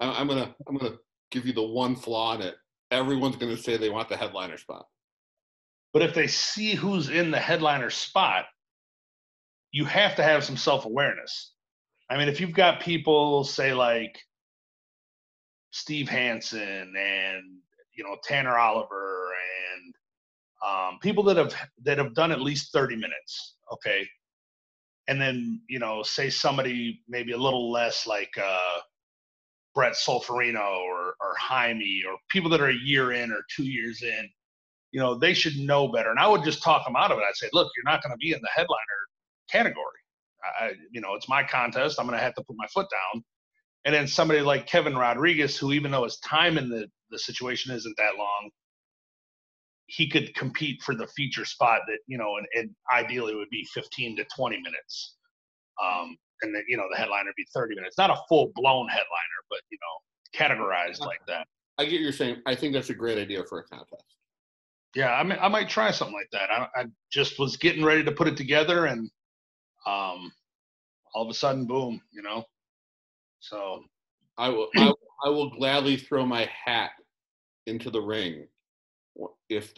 [SPEAKER 2] I'm gonna give you the one flaw in it. Everyone's gonna say they want the headliner spot.
[SPEAKER 1] But if they see who's in the headliner spot, you have to have some self-awareness. I mean, if you've got people, say, like Steve Hansen and Tanner Oliver and people that have done at least 30 minutes, okay, and then say somebody maybe a little less, like Brett Solferino or Jaime, or people that are a year in or 2 years in, they should know better. And I would just talk them out of it. I'd say, look, you're not going to be in the headliner category. It's my contest. I'm going to have to put my foot down. And then somebody like Kevin Rodriguez, who, even though his time in the situation isn't that long, he could compete for the feature spot that, and ideally would be 15 to 20 minutes. And then, the headliner would be 30 minutes. Not a full blown headliner, but, categorized like that.
[SPEAKER 2] I get what you're saying. I think that's a great idea for a contest.
[SPEAKER 1] Yeah, I might try something like that. I just was getting ready to put it together, and all of a sudden, boom, So
[SPEAKER 2] I will gladly throw my hat into the ring if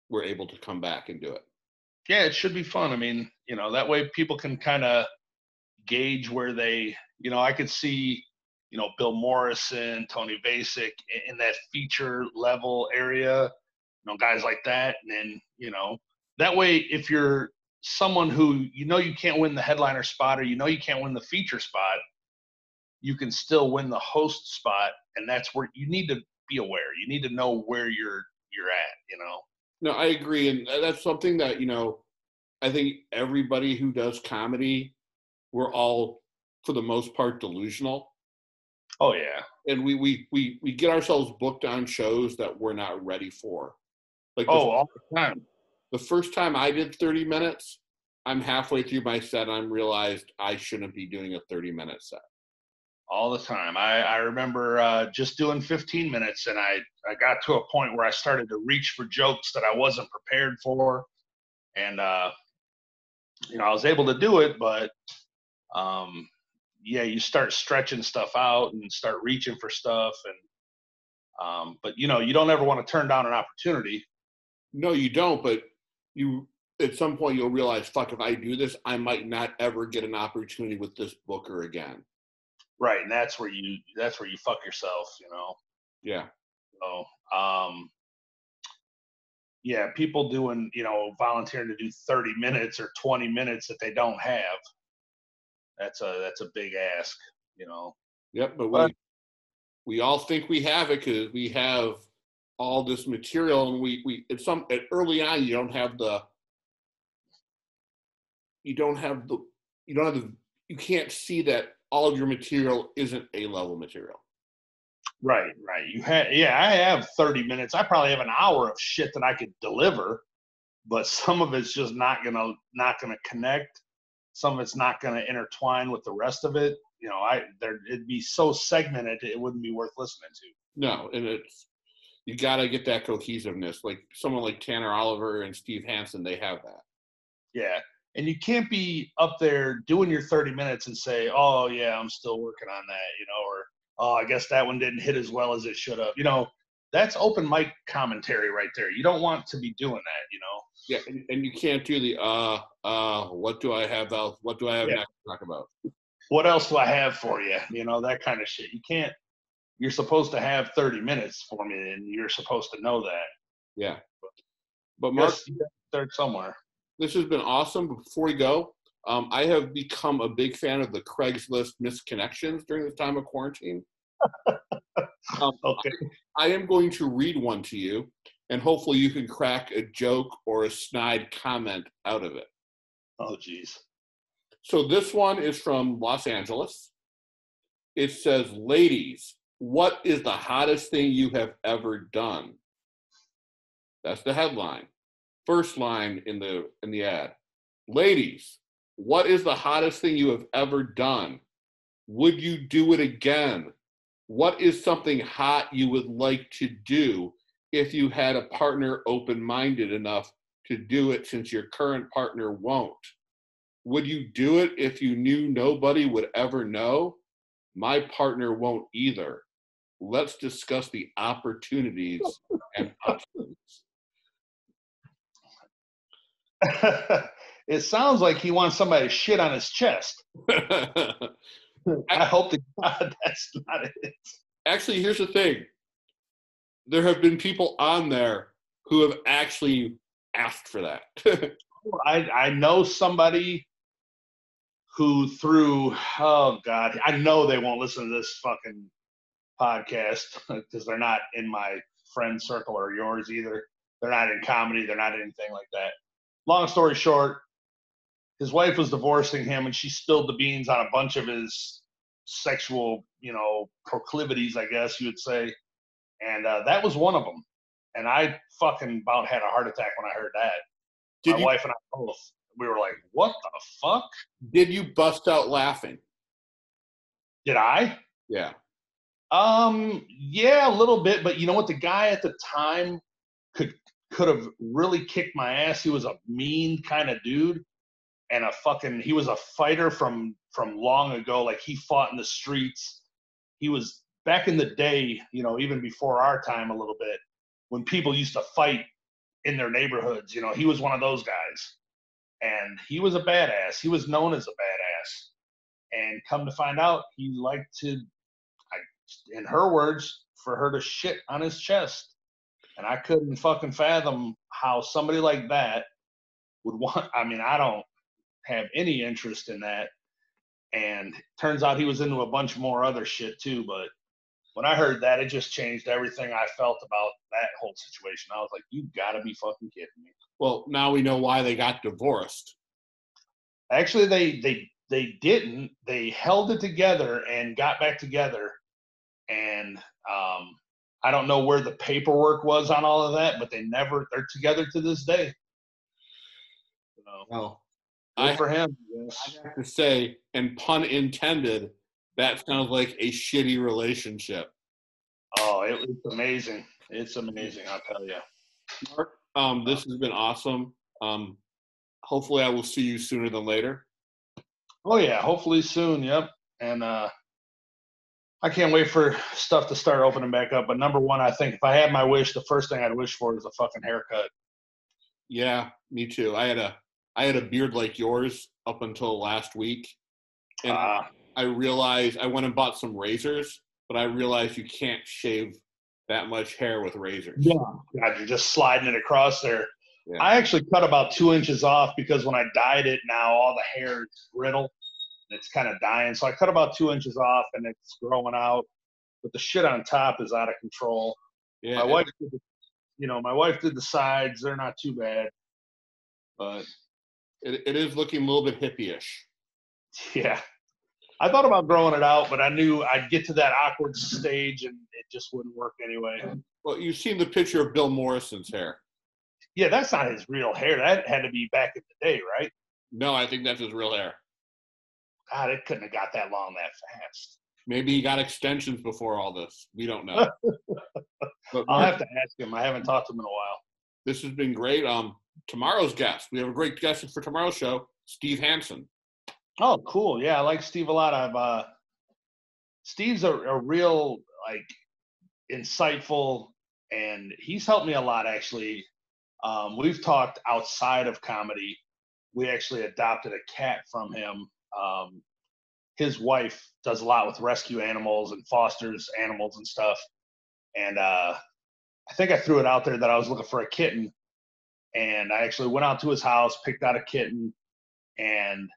[SPEAKER 2] we're able to come back and do it.
[SPEAKER 1] Yeah, it should be fun. I mean, that way people can kind of gauge where they, I could see, Bill Morrison, Tony Basic in that feature level area, guys like that. And then, that way, if you're someone who, you can't win the headliner spot, or, you can't win the feature spot, you can still win the host spot. And that's where you need to be aware. You need to know where you're at,
[SPEAKER 2] No, I agree. And that's something that, I think everybody who does comedy, we're all, for the most part, delusional.
[SPEAKER 1] Oh, yeah.
[SPEAKER 2] And we get ourselves booked on shows that we're not ready for. Like
[SPEAKER 1] all the time.
[SPEAKER 2] The first time I did 30 minutes, I'm halfway through my set, and I realized I shouldn't be doing a 30-minute set.
[SPEAKER 1] All the time. I remember just doing 15 minutes, and I got to a point where I started to reach for jokes that I wasn't prepared for. And, I was able to do it, but, yeah, you start stretching stuff out and start reaching for stuff. But you don't ever want to turn down an opportunity.
[SPEAKER 2] No, you don't. But you, at some point, you'll realize, fuck, if I do this, I might not ever get an opportunity with this booker again.
[SPEAKER 1] Right, and that's where you fuck yourself.
[SPEAKER 2] Yeah.
[SPEAKER 1] So, yeah, people doing, volunteering to do 30 minutes or 20 minutes that they don't have. That's a big ask.
[SPEAKER 2] Yep. But we all think we have it because we have all this material, and we early on you can't see that all of your material isn't A-level material.
[SPEAKER 1] Right. I have 30 minutes. I probably have an hour of shit that I could deliver, but some of it's just not gonna connect. Some of it's not gonna intertwine with the rest of it. It'd be so segmented, it wouldn't be worth listening to.
[SPEAKER 2] No, and you got to get that cohesiveness. Like someone like Tanner Oliver and Steve Hansen, they have that.
[SPEAKER 1] Yeah, and you can't be up there doing your 30 minutes and say, "Oh yeah, I'm still working on that," or "Oh, I guess that one didn't hit as well as it should have." That's open mic commentary right there. You don't want to be doing that.
[SPEAKER 2] Yeah, and you can't do the what do I have next to talk about?
[SPEAKER 1] What else do I have for you? That kind of shit. You can't. You're supposed to have 30 minutes for me, and you're supposed to know that.
[SPEAKER 2] Yeah. But Mark,
[SPEAKER 1] you got to start somewhere.
[SPEAKER 2] This has been awesome. Before we go, I have become a big fan of the Craigslist misconnections during this time of quarantine.
[SPEAKER 1] Okay.
[SPEAKER 2] I am going to read one to you, and hopefully you can crack a joke or a snide comment out of it.
[SPEAKER 1] Oh, geez.
[SPEAKER 2] So this one is from Los Angeles. It says, "Ladies, what is the hottest thing you have ever done?" That's the headline. First line in the ad. "Ladies, what is the hottest thing you have ever done? Would you do it again? What is something hot you would like to do if you had a partner open-minded enough to do it since your current partner won't? Would you do it if you knew nobody would ever know? My partner won't either. Let's discuss the opportunities and options."
[SPEAKER 1] It sounds like he wants somebody to shit on his chest. I hope to God that's not it.
[SPEAKER 2] Actually, here's the thing. There have been people on there who have actually asked for that.
[SPEAKER 1] I know somebody who oh God, I know they won't listen to this fucking podcast because they're not in my friend circle or yours either. They're not in comedy. They're not anything like that. Long story short, his wife was divorcing him, and she spilled the beans on a bunch of his sexual, proclivities, I guess you would say. And that was one of them. And I fucking about had a heart attack when I heard that. My wife and I both, we were like, what the fuck?
[SPEAKER 2] Did you bust out laughing?
[SPEAKER 1] Did I?
[SPEAKER 2] Yeah.
[SPEAKER 1] Yeah, a little bit. But you know what? The guy at the time could have really kicked my ass. He was a mean kind of dude. And he was a fighter from long ago. Like, he fought in the streets. He was back in the day, even before our time a little bit, when people used to fight in their neighborhoods. He was one of those guys. And he was a badass. He was known as a badass. And come to find out, he liked to, in her words, for her to shit on his chest. And I couldn't fucking fathom how somebody like that would want. I mean, I don't have any interest in that. And turns out he was into a bunch more other shit too. But when I heard that, it just changed everything I felt about that whole situation. I was like, you gotta be fucking kidding me.
[SPEAKER 2] Well, now we know why they got divorced.
[SPEAKER 1] Actually, they didn't. They held it together and got back together. And I don't know where the paperwork was on all of that, but they're together to this day.
[SPEAKER 2] Well,
[SPEAKER 1] good for him.
[SPEAKER 2] Yes. I have to say, and pun intended, that sounds like a shitty relationship.
[SPEAKER 1] Oh, it's amazing. It's amazing, I'll tell you.
[SPEAKER 2] Mark, this has been awesome. Hopefully I will see you sooner than later.
[SPEAKER 1] Oh, yeah, hopefully soon, yep. and I can't wait for stuff to start opening back up. But number one, I think if I had my wish, the first thing I'd wish for is a fucking haircut.
[SPEAKER 2] Yeah, me too. I had a beard like yours up until last week, and I realized I went and bought some razors, but I realized you can't shave that much hair with razors.
[SPEAKER 1] Yeah, God, you're just sliding it across there.
[SPEAKER 2] Yeah.
[SPEAKER 1] I actually cut about 2 inches off because when I dyed it, now all the hair is brittle. It's kind of dying. So I cut about 2 inches off and it's growing out. But the shit on top is out of control.
[SPEAKER 2] Yeah,
[SPEAKER 1] My wife did my wife did the sides. They're not too bad. But
[SPEAKER 2] it is looking a little bit hippie-ish.
[SPEAKER 1] yeah. I thought about growing it out, but I knew I'd get to that awkward stage and it just wouldn't work anyway.
[SPEAKER 2] Well, you've seen the picture of Bill Morrison's hair.
[SPEAKER 1] Yeah, that's not his real hair. That had to be back in the day, right?
[SPEAKER 2] No, I think that's his real hair.
[SPEAKER 1] God, it couldn't have got that long that fast.
[SPEAKER 2] Maybe he got extensions before all this. We don't know.
[SPEAKER 1] But I'll have to ask him. I haven't talked to him in a while.
[SPEAKER 2] This has been great. Tomorrow's guest. We have a great guest for tomorrow's show, Steve Hansen.
[SPEAKER 1] Oh, cool. Yeah, I like Steve a lot. Steve's a real, insightful, and he's helped me a lot, actually. We've talked outside of comedy. We actually adopted a cat from him. His wife does a lot with rescue animals and fosters animals and stuff. And I think I threw it out there that I was looking for a kitten. And I actually went out to his house, picked out a kitten, and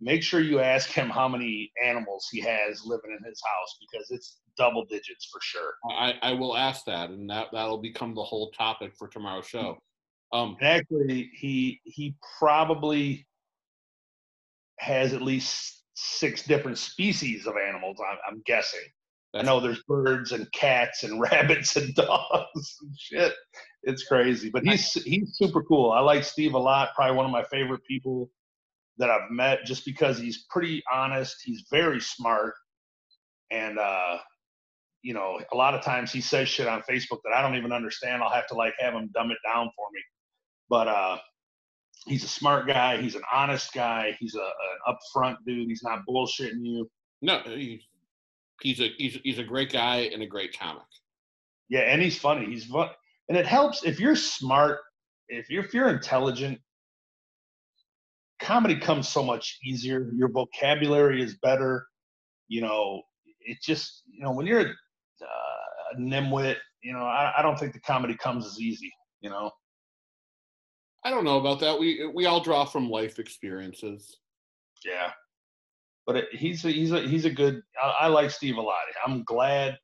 [SPEAKER 1] make sure you ask him how many animals he has living in his house because it's double digits for sure.
[SPEAKER 2] I will ask that, and that'll become the whole topic for tomorrow's show.
[SPEAKER 1] And actually, he probably has at least 6 different species of animals, I'm guessing. I know there's birds and cats and rabbits and dogs and shit. It's crazy. But he's super cool. I like Steve a lot. Probably one of my favorite people that I've met just because he's pretty honest. He's very smart. And, a lot of times he says shit on Facebook that I don't even understand. I'll have to have him dumb it down for me. But he's a smart guy. He's an honest guy. He's an upfront dude. He's not bullshitting you.
[SPEAKER 2] No, he's a great guy and a great comic.
[SPEAKER 1] Yeah, and he's funny. He's fun, and it helps if you're smart. If you're intelligent, comedy comes so much easier. Your vocabulary is better. It just when you're a nimwit, I don't think the comedy comes as easy.
[SPEAKER 2] I don't know about that. We all draw from life experiences.
[SPEAKER 1] Yeah, but he's a good. I like Steve a lot. I'm glad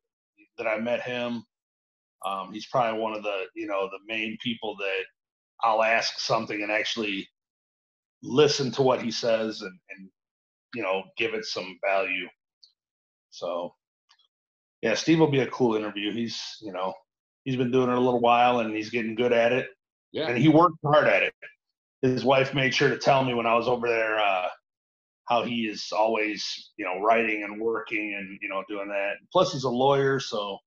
[SPEAKER 1] that I met him. He's probably one of the the main people that I'll ask something and actually listen to what he says and give it some value. So yeah, Steve will be a cool interview. He's been doing it a little while and he's getting good at it.
[SPEAKER 2] Yeah.
[SPEAKER 1] And he worked hard at it. His wife made sure to tell me when I was over there how he is always, writing and working and, doing that. Plus he's a lawyer, so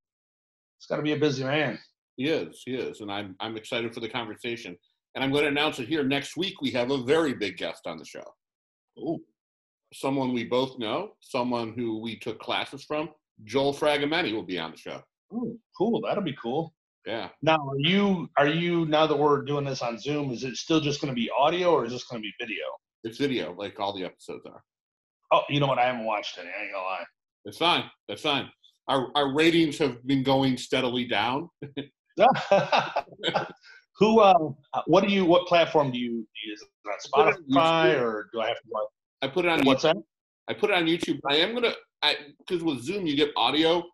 [SPEAKER 1] he's got to be a busy man.
[SPEAKER 2] He is. And I'm excited for the conversation. And I'm going to announce it here next week. We have a very big guest on the show.
[SPEAKER 1] Ooh.
[SPEAKER 2] Someone we both know, someone who we took classes from. Joel Fragomeni will be on the show.
[SPEAKER 1] Oh, cool. That'll be cool.
[SPEAKER 2] Yeah.
[SPEAKER 1] Now, are you now that we're doing this on Zoom, is it still just going to be audio or is this going to be video?
[SPEAKER 2] It's video, like all the episodes are.
[SPEAKER 1] Oh, you know what? I haven't watched any. I ain't gonna lie.
[SPEAKER 2] It's fine. That's fine. Our ratings have been going steadily down. What platform do you use? Is it on Spotify or do I have to watch? I put it on.
[SPEAKER 1] What's that?
[SPEAKER 2] I put it on YouTube. I am gonna, because with Zoom you get audio.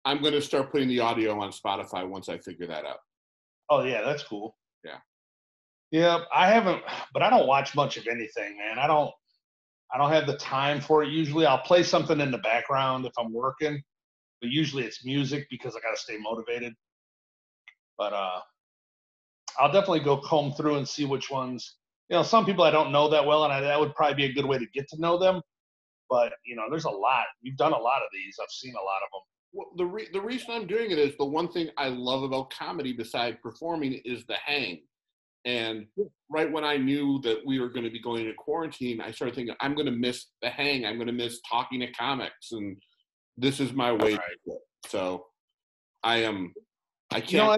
[SPEAKER 2] I'm gonna start putting the audio on Spotify once I figure that out.
[SPEAKER 1] Oh yeah, that's cool.
[SPEAKER 2] Yeah.
[SPEAKER 1] Yeah, I haven't, but I don't watch much of anything, man. I don't have the time for it. Usually, I'll play something in the background if I'm working, but usually it's music because I got to stay motivated. But I'll definitely go comb through and see which ones. Some people I don't know that well, and that would probably be a good way to get to know them. But there's a lot. You've done a lot of these. I've seen a lot of them.
[SPEAKER 2] Well, the reason I'm doing it is the one thing I love about comedy, besides performing, is the hang. And right when I knew that we were going to be going into quarantine, I started thinking, I'm going to miss the hang. I'm going to miss talking to comics, and this is my way to do it. So I can't.
[SPEAKER 1] You know,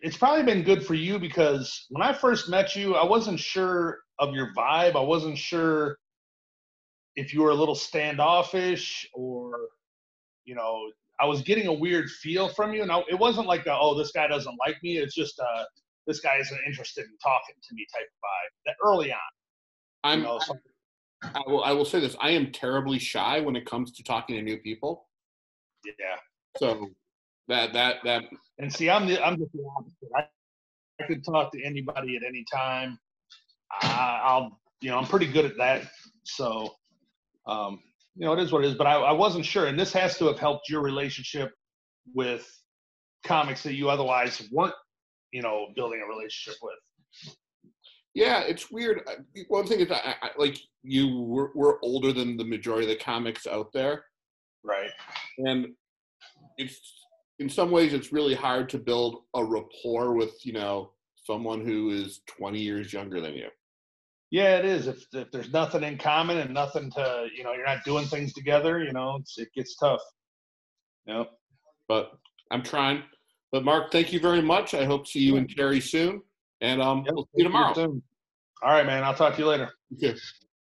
[SPEAKER 1] it's probably been good for you, because when I first met you, I wasn't sure of your vibe. I wasn't sure if you were a little standoffish, or, you know, I was getting a weird feel from you. And it wasn't like, oh, this guy doesn't like me. It's just, this guy isn't interested in talking to me type of vibe. That early on, you know,
[SPEAKER 2] I will say this: I am terribly shy when it comes to talking to new people.
[SPEAKER 1] Yeah.
[SPEAKER 2] So that.
[SPEAKER 1] And see, I'm just the opposite. I could talk to anybody at any time. I'm pretty good at that. So, it is what it is. But I wasn't sure, and this has to have helped your relationship with comics that you otherwise weren't, building a relationship with.
[SPEAKER 2] Yeah, it's weird. One thing is, I like we're older than the majority of the comics out there,
[SPEAKER 1] right?
[SPEAKER 2] And it's in some ways it's really hard to build a rapport with someone who is 20 years younger than you.
[SPEAKER 1] Yeah, it is. If there's nothing in common and nothing to, you're not doing things together, it gets tough. Yep.
[SPEAKER 2] But I'm trying. But Mark, thank you very much. I hope to see you and Terry soon. And we'll see you tomorrow.
[SPEAKER 1] All right, man. I'll talk to you later.
[SPEAKER 2] Okay.